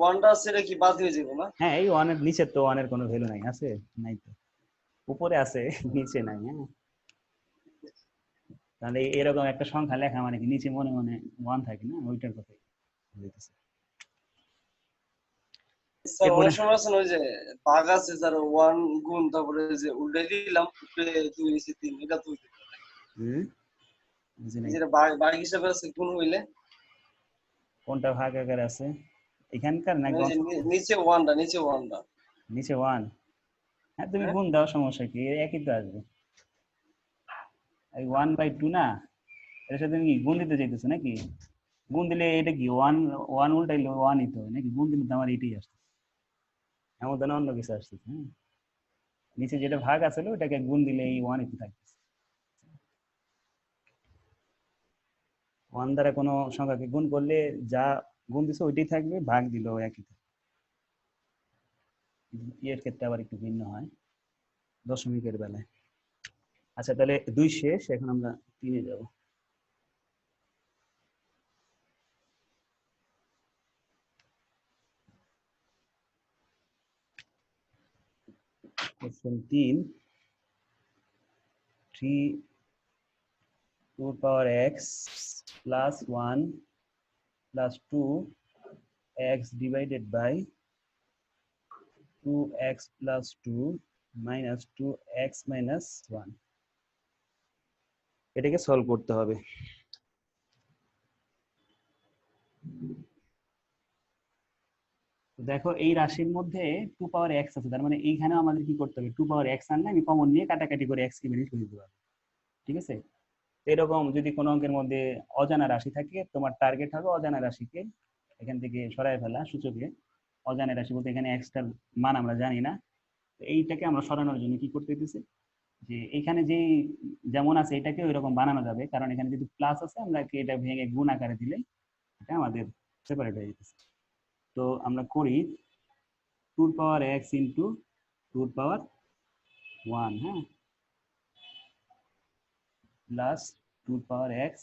1টা আছে এটা কি বাদ হয়ে যাবে না? হ্যাঁ, এই 1 এর নিচে তো 1 এর কোনো ভ্যালু নাই, আছে নাই তো, উপরে আছে নিচে নাই। হ্যাঁ, তাহলে এরকম একটা সংখ্যা লেখা মানে কি নিচে মনে মনে 1 থাকে না, ওইটার কথাই বলতেছে। স্যার এরপরে অনেক সময় আছে না, ওই যে ভাগ আছে স্যার, 1 গুণ তারপরে যে উল্টে দিলাম, উপরে 2 নিচে 3, এটা তো বুঝি নাই যেটা ভাগ হিসাবে আছে গুণ হইলে, কোনটা ভাগ আকারে আছে এখানকার না, ওই যে নিচে 1টা, নিচে 1টা। নিচে 1। হ্যাঁ, তুমি হ্যাঁ গুণ দাও, সমস্যা কি, একই তো আসবে। এই 1/2 না, এর সাথে তুমি কি গুণ দিতে চাইতেছো নাকি? গুণ দিলে এটা কি 1 1 উল্টাইলে 1 ই তো হয় নাকি, গুণ দিলে তো আমার এটাই আসছে, এমন তো না অন্য কিছু আসতেছে। হ্যাঁ, নিচে যেটা ভাগ আছে ওটাকে গুণ দিলে এই 1 ই তো থাকতেছে। 1 দ্বারা কোনো সংখ্যাকে গুণ করলে যা গুণ দিছে ওইটাই থাকবে, ভাগ দিলেও একই থাকবে। এর ক্ষেত্রে আবার একটু ভিন্ন হয় দশমিকের বেলায়। আচ্ছা, তাহলে 2 শেষ, এখন আমরা 3-এ যাব। Question 3 2 power x plus 1 plus 2x divided by 2x plus 2 minus 2x minus 1 এটাকে সলভ করতে হবে। দেখো এই রাশির মধ্যে 2 পাওয়ার x আছে, তার মানে এইখানে আমাদের কি করতে হবে, 2 পাওয়ার x আনলে আমি কমন নিয়ে কাটাকাটি করে x কে বেরিয়ে ফেলে দিতে পারবো। ঠিক আছে, এরকম যদি কোনো অঙ্কের মধ্যে অজানা রাশি থাকে, তোমার টার্গেট হবে অজানা রাশিকে এখান থেকে সরায় ফেলা সূচকে। অজানা রাশি বলতে এখানে x টার মান আমরা জানি না, এইটাকে আমরা সরানোর জন্য কি করতে দিতেছি, যে এখানে যে যেমন আছে এটাকে ওইরকম বানানো যাবে, কারণ এখানে যদি প্লাস আছে আমরা এটা ভেঙে গুণ আকারে দিলে এটা আমাদের সেপারেট হয়ে যেতেছে। তো আমরা করি 2 পাওয়ার x ইন্টু 2 পাওয়ার 1, হ্যাঁ, প্লাস 2 পাওয়ার x,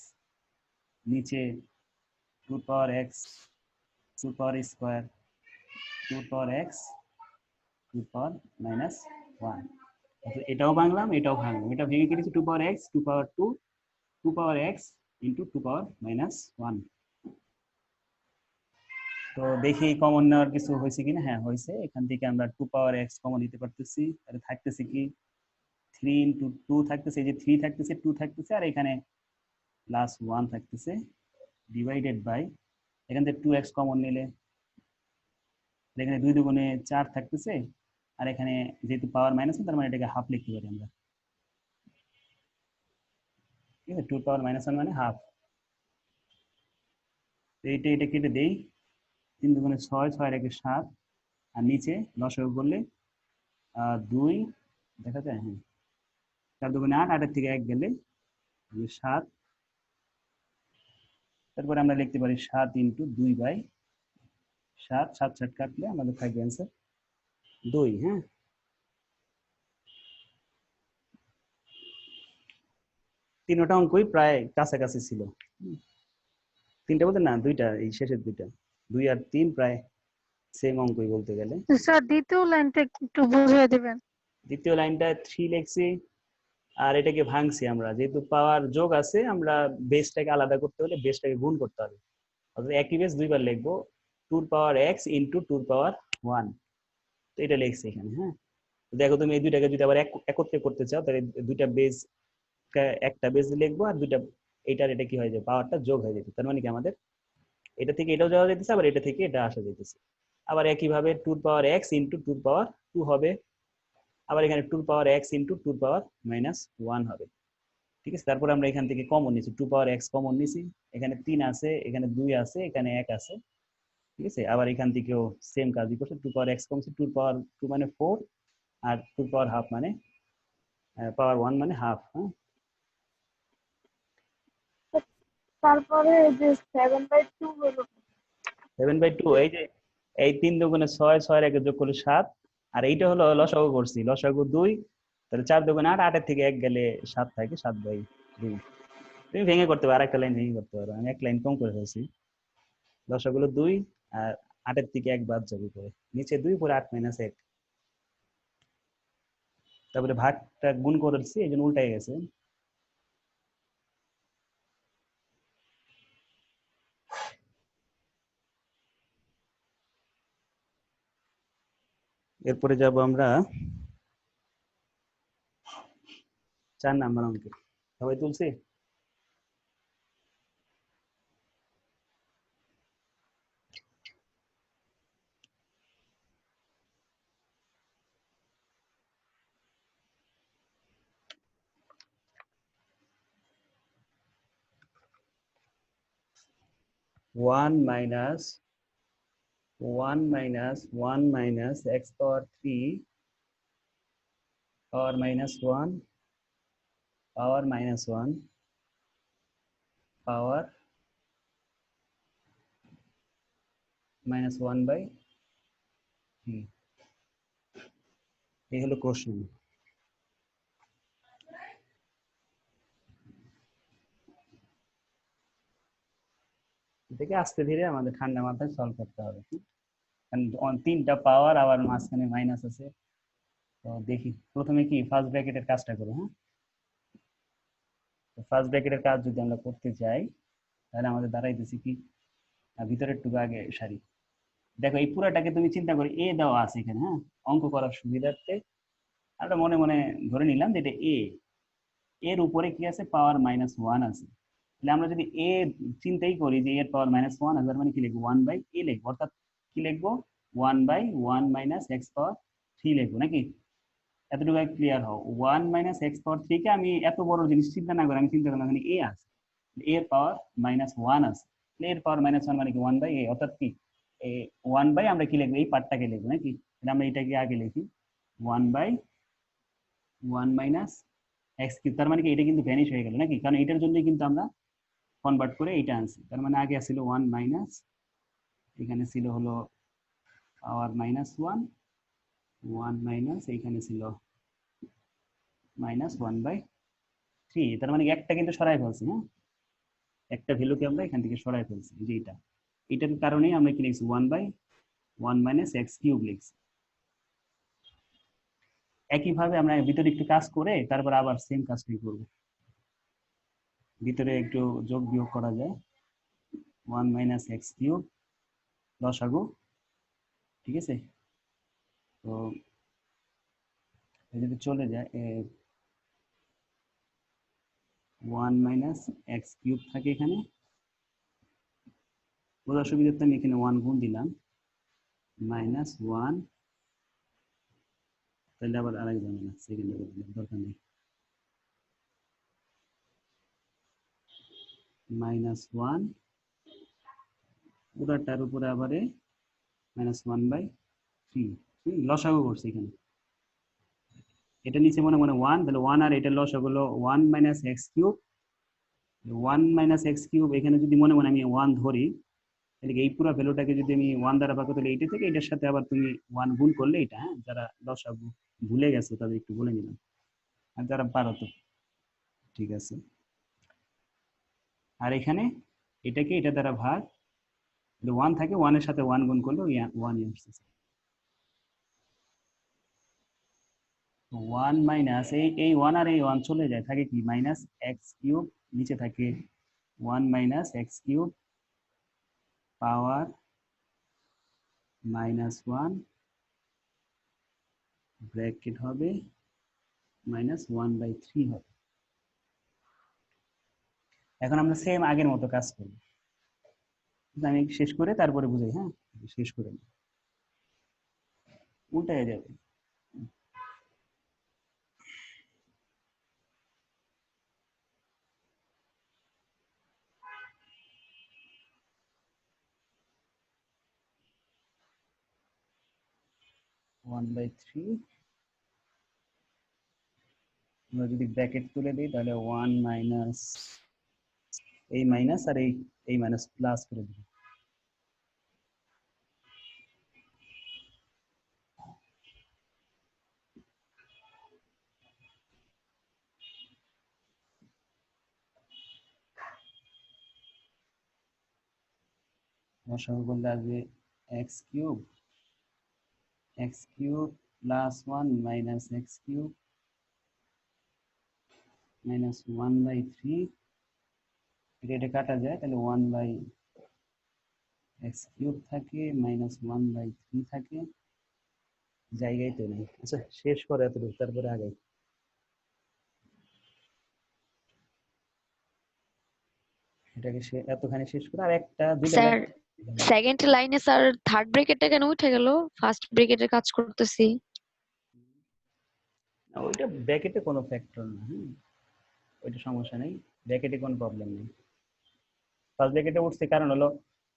নিচে 2 পাওয়ার x 2 পাওয়ার স্কোয়ার 2 পাওয়ার x 2 পাওয়ার মাইনাস 1। এটাও ভাঙলাম এটাও ভাঙলাম, এটা ভেঙে কেটেছি 2 পাওয়ার x 2 পাওয়ার 2 2 পাওয়ার x ইন্টু 2 পাওয়ার মাইনাস 1। তো দেখি কমন নেওয়ার কিছু হয়েছে কিনা। হ্যাঁ হয়েছে, এখান থেকে আমরা 2 পাওয়ার x কমন নিতে পারতেছি। তাহলে থাকতেছে কি 3 ইন্টু 2 থাকতেছে, এই যে 3 থাকতেছে 2 থাকতেছে আর এখানে প্লাস 1 থাকতেছে ডিভাইডেড বাই, এখান থেকে 2x কমন নিলে এখানে 2 দুগুণে 4 থাকতেছে, আর এখানে যেহেতু পাওয়ার মাইনাস তার মানে এটাকে হাফ লিখতে পারি আমরা। ঠিক আছে, 2 পাওয়ার মাইনাস 1 মানে হাফ। এইটা এটা কেটে দেই, 3 দুগুণে 6 6 এর 7, আর নিচে লসাগু করলে 2 দেখা যায়, হ্যাঁ 4 দুগুণে 8, 8 থেকে 1 গেলে 7। তারপরে আমরা লিখতে পারি 7 ইন্টু 2 বাই 7, 7 7 কাটলে আমাদের থাকবে অ্যান্সার 2। হ্যাঁ, তিনটা অঙ্কই প্রায় কাছাকাছি ছিল। তিনটা বলতে না, দুইটা, এই শেষের দুইটা 2 আর 3 প্রায় সেম অঙ্কই বলতে গেলে। স্যার দ্বিতীয় লাইনটা একটু বুঝিয়ে দিবেন। দ্বিতীয় লাইনটা 3 লিখছি, আর এটাকে ভাঙছি আমরা, যেহেতু পাওয়ার যোগ আছে আমরা বেসটাকে আলাদা করতে হলে বেসটাকে গুণ করতে হবে, অর্থাৎ একই বেস দুইবার লিখবো 2 পাওয়ার x ইন্টু 2 পাওয়ার 1। তো এটা লিখছি এখানে। হ্যাঁ, দেখো তুমি এই দুইটাকে যদি আবার একত্রে করতে চাও তাহলে দুইটা বেস, একটা বেস লিখবো আর দুইটা, এইটার এটা কি হয়ে যাবে, পাওয়ারটা যোগ হয়ে যেত, তার মানে কি আমাদের এটা থেকে এটাও যাওয়া যেতেছে আবার এটা থেকে এটা আসা যেতেছে। আবার একইভাবে 2 পাওয়ার x ইন্টু 2 পাওয়ার 2 হবে, আবার এখানে 2 পাওয়ার x ইন্টু 2 পাওয়ার মাইনাস 1 হবে। ঠিক আছে, তারপর আমরা এখান থেকে কমন নিছি, 2 পাওয়ার x কমন নিছি, এখানে 3 আছে এখানে 2 আছে এখানে 1 আছে। ঠিক আছে, আবার এখান থেকেও সেম কাজই করছে, 2 পাওয়ার x কমছে, 2 পাওয়ার 2 মানে 4, আর 2 পাওয়ার হাফ মানে পাওয়ার 1 মানে হাফ। হ্যাঁ, তারপরে যে 7/2 হলো 7/2, এই যে এই 3 দুগুণে 6, 6 এর 1 যোগ করলে 7, আর এইটা হলো লসাগু করছি, লসাগু 2, তাহলে 4 দুগুণে 8, 8 এর থেকে 1 গেলে 7 থাকে, 7/2। তুমি ভেঙে করতে পারো, আরেকটা লাইন ভেঙে করতে পারো, আমি এক লাইন কম করে ফেলছি। লসাগুলো 2 আর 8 এর থেকে 1 বাদ যাবে, পরে নিচে 2 পরে 8 মাইনাস 1, তারপরে ভাগটা গুণ করেছি এই জন্য উল্টাই গেছে। এরপরে যাব আমরা 4 নাম্বার অঙ্কে। সবাই তুলছি? ওয়ান মাইনাস 1 মাইনাস x পাওয়ার 3 পাওয়ার মাইনাস 1 পাওয়ার মাইনাস 1 পাওয়ার -1/3, এই হলো কোশ্চেন। এটাকে আস্তে ধীরে আমাদের ঠান্ডা মাথায় সলভ করতে হবে, কারণ 3টা পাওয়ার আবার মাঝখানে মাইনাস আছে, তো দেখি প্রথমে কি ফার্স্ট ব্র্যাকেটের কাজটা করব। হ্যাঁ, তো ফার্স্ট ব্র্যাকেটের কাজ যদি আমরা করতে চাই তাহলে আমাদের দাঁড়াইতেছি কি ভিতরের টুকু আগে সারি। দেখো এই পুরাটাকে তুমি চিন্তা করে এ দেওয়া আছে এখানে। হ্যাঁ, অঙ্ক করার সুবিধার্থে আমরা মনে মনে ধরে নিলাম যে এটা এ, এর উপরে কি আছে পাওয়ার -1 আছে। তাহলে আমরা যদি এ চিন্তাই করি যে এর পাওয়ার -1 আছে, তার মানে কি লিখবো 1/a লিখবো, অর্থাৎ কি লিখবো 1/1 - x⁻³ লিখবো নাকি? এতটুকু ক্লিয়ার হও। 1 - x⁻³ কে আমি এত বড় জিনিস চিন্তা না করে আমি চিন্তা করলাম এখানে এ আছে, এর পাওয়ার -1 আছে, এর পাওয়ার -1 মানে কি 1/a, অর্থাৎ কি 1 আমরা কি লিখবো এই পার্টটাকে লিখবো নাকি? তাহলে আমরা এটাকে আগে লিখি 1/1 - x⁻, তার মানে কি এটা কিন্তু ভ্যানিশ হয়ে গেল নাকি? কারণ এটার জন্যই কিন্তু আমরা কনভার্ট করে এটা আনছি। তার মানে আগে ছিল 1 এখানে ছিল হলো পাওয়ার -1, 1 এইখানে ছিল -1/3। তার মানে একটা কিন্তু সরাই ফেলছি। হ্যাঁ, একটা ভ্যালুকে আমরা এখান থেকে সরাই ফেলছি, যে এটার কারণেই আমরা কি লিখছি 1/1 - x³ লিখছি। একইভাবে আমরা ভিতরে একটু কাজ করে তারপর আবার সেম কাজটাই করব। ভিতরে একটু যোগ বিয়োগ করা যায়। 1 - x³ লসাগু, ঠিক আছে? তো যদি চলে যায় 1 - x³ থাকে এখানে, বোঝার সুবিধার্থে আমি এখানে 1 গুণ দিলাম -1, তাহলে আবার আরেক ঝামেলা, সেকেন্ডে দরকার নেই। -1 পুরাটার উপরে আবার -1/3 লসাগু করছি এখানে। এটা নিচে মনে মনে 1, তাহলে 1 আর এটা লসাগু হলো 1 - x³। 1 - x³ এখানে যদি মনে মনে আমি 1 ধরি, তাহলে এই পুরো ভ্যালুটাকে যদি আমি 1 দ্বারা ভাগ করি তাহলে এইটা থেকে এটার সাথে আবার তুমি 1 গুণ করলে এটা। হ্যাঁ, যারা লসাগু ভুলে গেছো তাদের একটু বলে নিলাম, আর যারা পারো তো ঠিক আছে। আর এখানে এটাকে এটা দ্বারা ভাগ, 1 থাকে, 1 এর সাথে 1 গুণ করলে 1 আসছে। 1 মাইনাস এই 1 আর এই 1 চলে যায়, থাকে কি -x³ নিচে থাকে 1 - x³ পাওয়ার -1 ব্র্যাকেট হবে -1/3 হবে। এখন আমরা সেম আগের মতো কাজ করব। আমি শেষ করে তারপরে বুঝাই। হ্যাঁ, শেষ করে উল্টায় যাবে। আমরা যদি ব্র্যাকেট তুলে দিই তাহলে 1 মাইনাস এই মাইনাস আর এই মাইনাস প্লাস করে দিই। লসাগু করলে আসবে x³ plus 1 minus x³ minus 1/3। এটা কাটা যায়, তাহলে 1/x³ থাকে -1/3 থাকে, জায়গায় তো নেই। আচ্ছা, শেষ করে এতটুকু, তারপরে আগে এটাকে এতখানি শেষ করে আর একটা দুইটা স্যার সেকেন্ড লাইনে স্যার থার্ড ব্র্যাকেটটা কেন উঠে গেল? ফার্স্ট ব্র্যাকেটের কাজ করতেছি। ওইটা ব্র্যাকেটে কোনো ফ্যাক্টর না। ওইটা সমস্যা নেই, ব্র্যাকেটে কোনো প্রবলেম নেই। ফার্স্ট ব্র্যাকেটে উঠছে কারণ হলো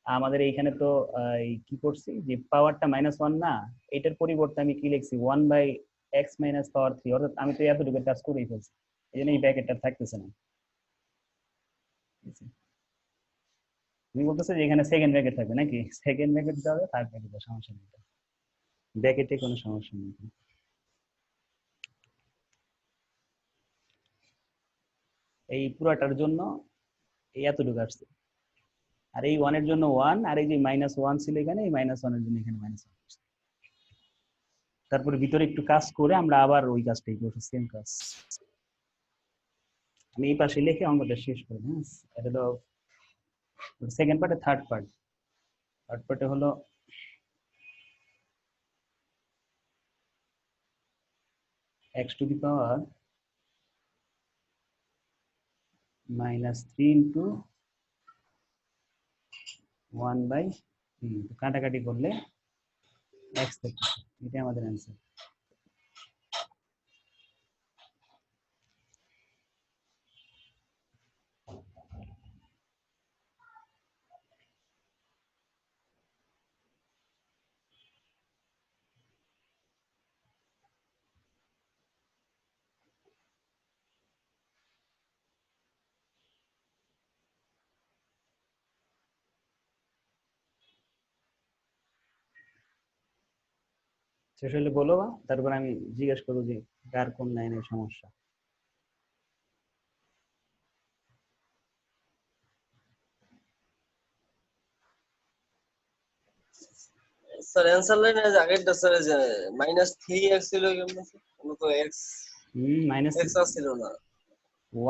আমাদের এইখানে তো কি করছি যে পাওয়ারটা -1 না, এটার পরিবর্তে আমি কি লিখছি 1/x⁻³ অর্থাৎ আমি তো এতটুকু কাজ করেই ফেলছি, এই জন্য এই ব্র্যাকেটটা থাকতেছে না। তুমি বলতেছো যে এখানে সেকেন্ড ব্র্যাকেট থাকবে নাকি? সেকেন্ড ব্র্যাকেট দেওয়া থার্ড ব্র্যাকেটের সমস্যা নেই, ব্র্যাকেটে কোনো সমস্যা নেই। এই পুরাটার জন্য এই এতটুকু আসছে, আর এই 1 এর জন্য 1, আর এই যে -1 ছিল এখানে, এই -1 এর জন্য এখানে -1 আসছে। তারপরে ভিতরে একটু কাজ করে আমরা আবার ওই কাজটাই করছি, সেম কাজ। আমি এই পাশে লিখে অঙ্কটা শেষ করি। হ্যাঁ, এটা হলো সেকেন্ড পার্টে। থার্ড পার্টে হলো x to the power -3 into 1/3, কাটাকাটি করলে x থাকে। এটা আমাদের অ্যান্সার। শেষ হলে বলো, তারপর আমি জিজ্ঞেস করবো যে কার কোন লাইনের সমস্যা। স্যার অ্যান্সার লাইনে যে আগেরটা স্যার যে -3x ছিল কেমন স্যার? কোনো তো x মাইনাস x ছিল না।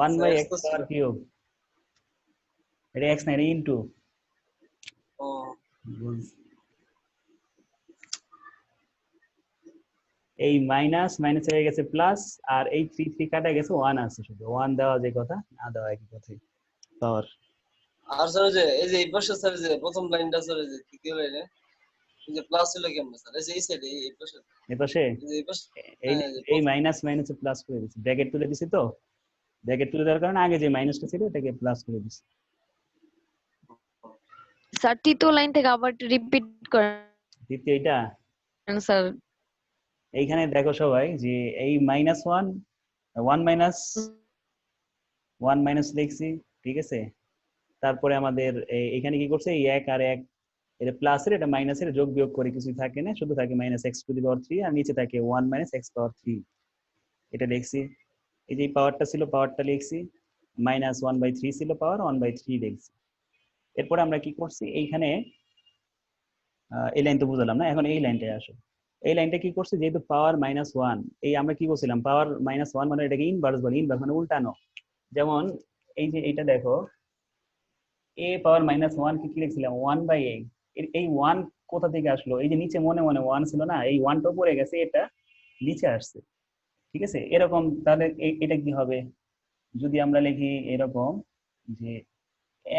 1/x তো পাওয়ার কিউব। এটা x না, এটা ইনটু। ও এই মাইনাস মাইনাস হয়ে গেছে প্লাস, আর এই 3 কাটা গেছে, 1 আছে শুধু। 1 দেওয়া যে কথা, না দেওয়া একই কথাই। পাওয়ার আর স্যার যে এই যে এই পাশে স্যার যে প্রথম লাইনটা স্যার যে তৃতীয় লাইনে এই যে প্লাস ছিল কেমন স্যার? এই যে এই সাইডে এই পাশে এপাশে এই যে এই পাশে এই হ্যাঁ যে এই মাইনাস মাইনাসে প্লাস করে দিছি, ব্র্যাকেট তুলে দিছি। তো ব্র্যাকেট তুলে দেওয়ার কারণে আগে যে মাইনাসটা ছিল এটাকে প্লাস করে দিছি। স্যার তৃতীয় লাইন থেকে আবার রিপিট করেন দ্বিতীয় এটা স্যার। এইখানে দেখো সবাই যে এই -1 1 মাইনাস লিখছি, ঠিক আছে। তারপরে আমাদের এখানে কি করছে, এই 1 আর 1 এটা প্লাসের এটা মাইনাসের যোগ বিয়োগ করে কিছুই থাকে না, শুধু থাকে -x⁻3, আর নিচে থাকে 1 - x⁻3, এটা লিখছি। এই যে পাওয়ারটা ছিল, পাওয়ারটা লিখছি। -1/3 ছিল পাওয়ার, 1/3 লিখছি। এরপরে আমরা কি করছি, এইখানে এই লাইন তো বুঝলাম না, এখন এই লাইনটায় আসো। এই লাইনটা কি করছে, যেহেতু পাওয়ার -1, এই আমরা কি করছিলাম, পাওয়ার -1 মানে এটাকে ইনভার্স বলে। ইনভার্স মানে উল্টানো। যেমন এই যে এটা দেখো, a পাওয়ার -1 কে কি লিখছিলাম, 1/a। এই 1 কোথা থেকে আসলো, এই যে নিচে মনে মনে 1 ছিল না, এই 1টা উপরে গেছে, এটা নিচে আসছে, ঠিক আছে। এরকম তাহলে এটা কি হবে, যদি আমরা লিখি এরকম যে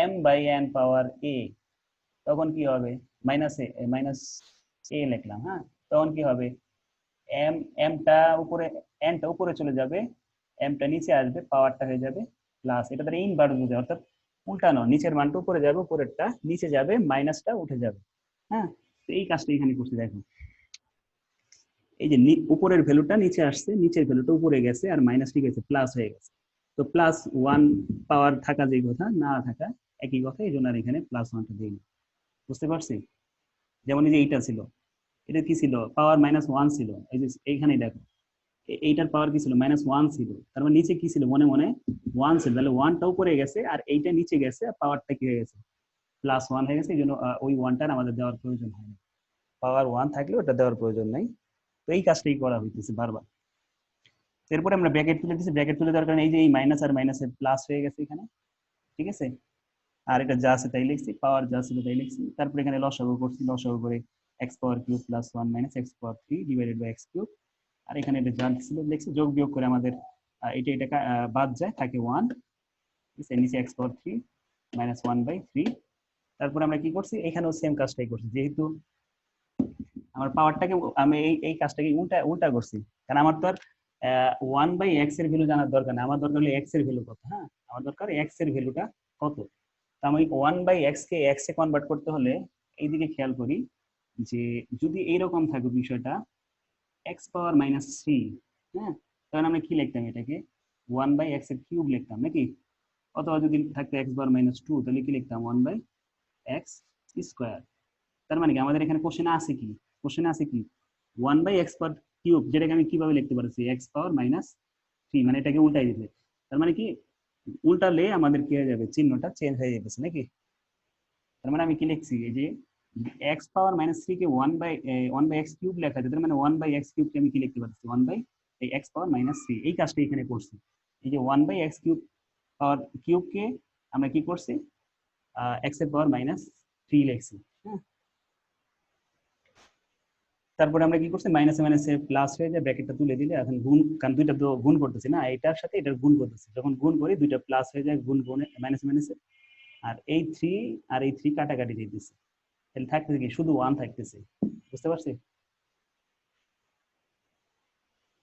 m/n পাওয়ার a, তখন কি হবে, মাইনাস এ লিখলাম। হ্যাঁ, তখন কি হবে, এম এমটা উপরে, এনটা উপরে চলে যাবে, এমটা নিচে আসবে, পাওয়ারটা হয়ে যাবে প্লাস। এটা তাহলে ইনভার্স বুঝে, অর্থাৎ উল্টানো, নিচের মানটা উপরে যাবে, উপরেরটা নিচে যাবে, মাইনাসটা উঠে যাবে। হ্যাঁ, তো এই কাজটা এখানে করছি। দেখো এই যে উপরের ভ্যালুটা নিচে আসছে, নিচের ভ্যালুটা উপরে গেছে, আর মাইনাস ঠিক আছে, প্লাস হয়ে গেছে। তো +1 পাওয়ার থাকা যে কথা, না থাকা একই কথা, এই জন্য আর এখানে +1টা দিইনি। বুঝতে পারছি? যেমন এই যে এইটা ছিল, এটা কি ছিল, পাওয়ার -1 ছিল। এই যে এইখানেই দেখো, এইটার পাওয়ার কি ছিল, -1 ছিল। তার মানে নিচে কি ছিল, মনে মনে 1 ছিল। তাহলে 1টা উপরে গেছে, আর এইটা নিচে গেছে, আর পাওয়ারটা কি হয়ে গেছে, +1 হয়ে গেছে। এই জন্য ওই 1টার আমাদের দেওয়ার প্রয়োজন হয় না। পাওয়ার 1 থাকলে ওটা দেওয়ার প্রয়োজন নাই। তো এই কাজটাই করা হইতেছে বারবার। এরপরে আমরা ব্র্যাকেট তুলে দিচ্ছি। ব্র্যাকেট তুলে দেওয়ার কারণে এই যে এই মাইনাস আর মাইনাসে প্লাস হয়ে গেছে এখানে, ঠিক আছে। আর এটা যা আছে তাই লিখছি, পাওয়ার যা ছিল তাই লিখছি। তারপরে এখানে লসাগু করছি, লসাগু করে x⁻³ + 1 - x⁻3 / x³। আর এখানে এটা যা ছিল লিখছি, যোগ বিয়োগ করে আমাদের এটা বাদ যায়, থাকে 1, নিচে x⁻3 - 1/3। তারপরে আমরা কি করছি, এখানেও সেম কাজটাই করছি। যেহেতু আমার পাওয়ারটাকে আমি এই কাজটাকে উল্টা করছি, কারণ আমার তো আর 1/x এর ভ্যালু জানার দরকার না, আমার দরকার হলো x এর ভ্যালু কত। হ্যাঁ, আমার দরকার x এর ভ্যালুটা কত। তো আমি 1/x কে x এ কনভার্ট করতে হলে এইদিকে খেয়াল করি, যে যদি এইরকম থাকে বিষয়টা, x⁻³ হ্যাঁ, তখন আমরা কি লিখতাম, এটাকে 1/x এর কিউব লিখতাম নাকি। অথবা যদি থাকতো x⁻², তাহলে কি লিখতাম, 1/x²। তার মানে কি আমাদের এখানে কোশ্চেনে আছে কি, 1/x⁻³ যেটাকে আমি কিভাবে লিখতে পারছি, x⁻³ মানে এটাকে উল্টাই দিতে। তার মানে কি, উল্টালে আমাদের কি হয়ে যাবে, চিহ্নটা চেঞ্জ হয়ে যাচ্ছে নাকি। তার মানে আমি কি লিখছি, এই যে এক্স পাওয়ার মাইনাস 3 কে 1/x কিউব লেখা যায়, তার মানে 1/x কিউব কে আমি কি লিখতে পারছি, 1/x পাওয়ার মাইনাস 3। এই কাজটা এখানে করছি। এই যে 1/x কিউব পাওয়ার কিউব কে আমরা কি করছি, x এর পাওয়ার মাইনাস 3 লিখছি। হ্যাঁ, তারপরে আমরা কি করছি, মাইনাসে মাইনাসে প্লাস হয়ে যায়, ব্র্যাকেটটা তুলে দিলে এখন গুণ, কারণ দুইটা তো গুণ করতেছি না, এটার সাথে এটার গুণ করতেছি, যখন গুণ করি দুইটা প্লাস হয়ে যায় গুণ গুণে মাইনাসে মাইনাসে, আর এই 3 আর এই 3 কাটাকাটি দিতেছে, তাহলে থাকতেছে কি শুধু 1 থাকতেছে। বুঝতে পারছি?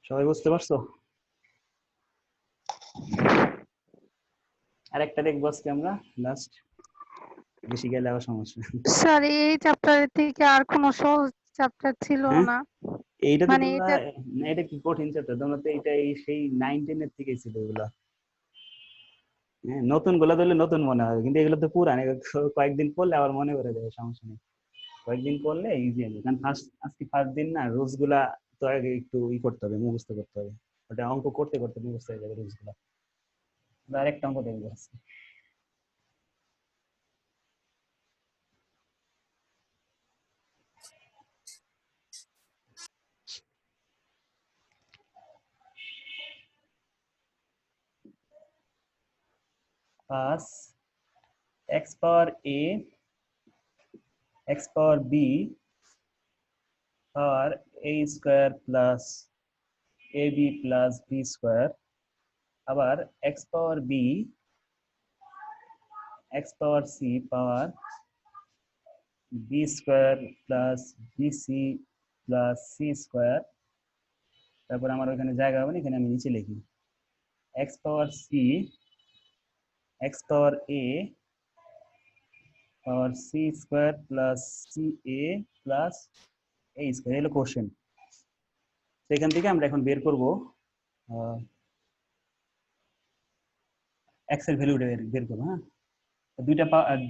সবাই বুঝতে পারছো? আরেকটা দেখবো আজকে আমরা লাস্ট, বেশি গেলে আবার সমস্যা। স্যার এই চ্যাপ্টারের থেকে আর কোনো সহজ চ্যাপ্টার ছিল হ্যাঁ? না? এইটা তো মানে তোমরা, এটা না এটা কি কঠিন চ্যাপ্টার, তোমরা তো এটা এই সেই 9-10 এর থেকে ছিল এগুলা। হ্যাঁ, নতুন গুলা ধরলে নতুন মনে হয়, কিন্তু এগুলো তো পুরান, এগুলো তো কয়েকদিন পড়লে আবার মনে করে যাবে, সমস্যা নেই। কয়েকদিন পড়লে ইজি হবে, কারণ আজকে ফার্স্ট দিন না, রুলস গুলা তো আগে একটু করতে হবে, মুখস্থ করতে হবে, ওটা অঙ্ক করতে করতে মুখস্থ হয়ে যাবে রুলস গুলা। আরেকটা অঙ্ক দেখবো আজকে। Pass x power a x power b power a square plus ab plus b square, আবার x পাওয়ার b x পাওয়ার c পাওয়ার b square plus bc plus c square. তারপর আমার ওখানে জায়গা হবে না, এখানে আমি নিচে লিখি x power c x power a power c square plus ca plus a square, এলো কোশ্চেন। সেখান থেকে আমরা এখন বের করব x এর ভ্যালুটা বের করবো। হ্যাঁ,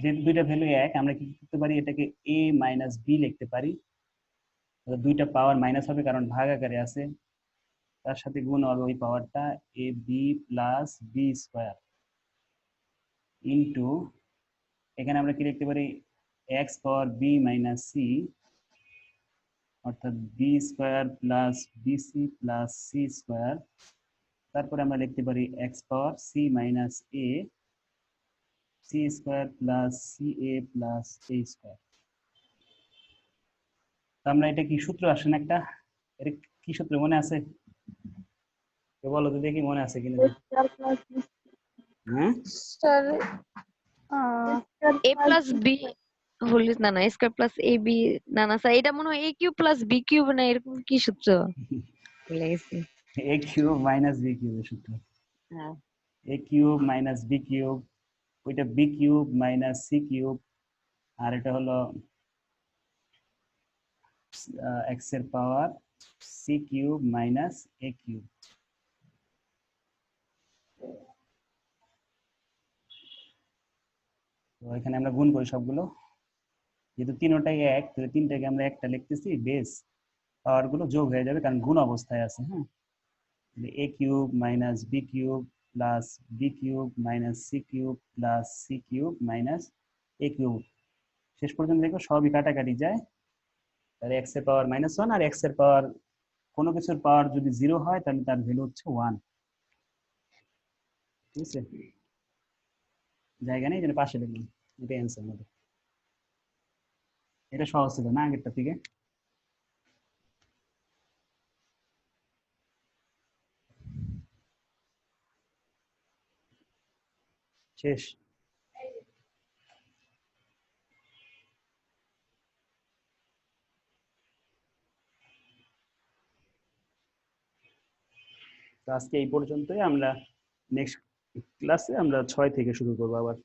যে দুইটা ভ্যালু এক, আমরা কি করতে পারি, এটাকে a মাইনাস b লিখতে পারি। দুইটা পাওয়ার মাইনাস হবে কারণ ভাগ আকারে আছে, তার সাথে গুণ হবে ওই পাওয়ারটা, a b plus b square into, এখানে আমরা কি লিখতে পারি, x পাওয়ার b মাইনাস c, অর্থাৎ b square plus bc plus c square. তারপরে আমরা লিখতে পারি x power c minus a c square plus ca plus a square. তো আমরা, এটা কি সূত্র আসেন একটা, এটা কি সূত্র মনে আছে? কেউ বলো তো দেখি মনে আছে কিনা। হ্যাঁ, স্যার a প্লাস b হলে না না স্কয়ার প্লাস a b, না না স্যার এটা মনে হয় a cube plus b cube, না এরকম কি সূত্র ভুলে গেছি। a cube minus b cube এর সূত্র, হ্যাঁ a cube minus b cube, ওইটা b cube minus c cube, আর এটা হলো x এর power c cube minus a cube. তো এখানে আমরা গুণ করি সবগুলো, যেহেতু তিনটাই এক, তাহলে তিনটাকে আমরা একটা লিখতেছি, বেস পাওয়ার গুলো যোগ হয়ে যাবে কারণ গুণ অবস্থায় আছে। হ্যাঁ, a cube minus b cube plus b cube minus c cube plus c cube minus a cube, শেষ পর্যন্ত দেখো সবই কাটাকাটি যায়, তাহলে x এর পাওয়ার -1, আর x এর পাওয়ার, কোনো কিছুর পাওয়ার যদি 0 হয় তাহলে তার ভ্যালু হচ্ছে 1। ঠিক আছে, জায়গা নেই যেন পাশে লিখলাম, এটা অ্যান্সার আমাদের। এটা সহজ ছিল না আগেরটা থেকে? শেষ। তো আজকে এই পর্যন্তই, আমরা নেক্সট ক্লাসে আমরা 6 থেকে শুরু করবো আবার।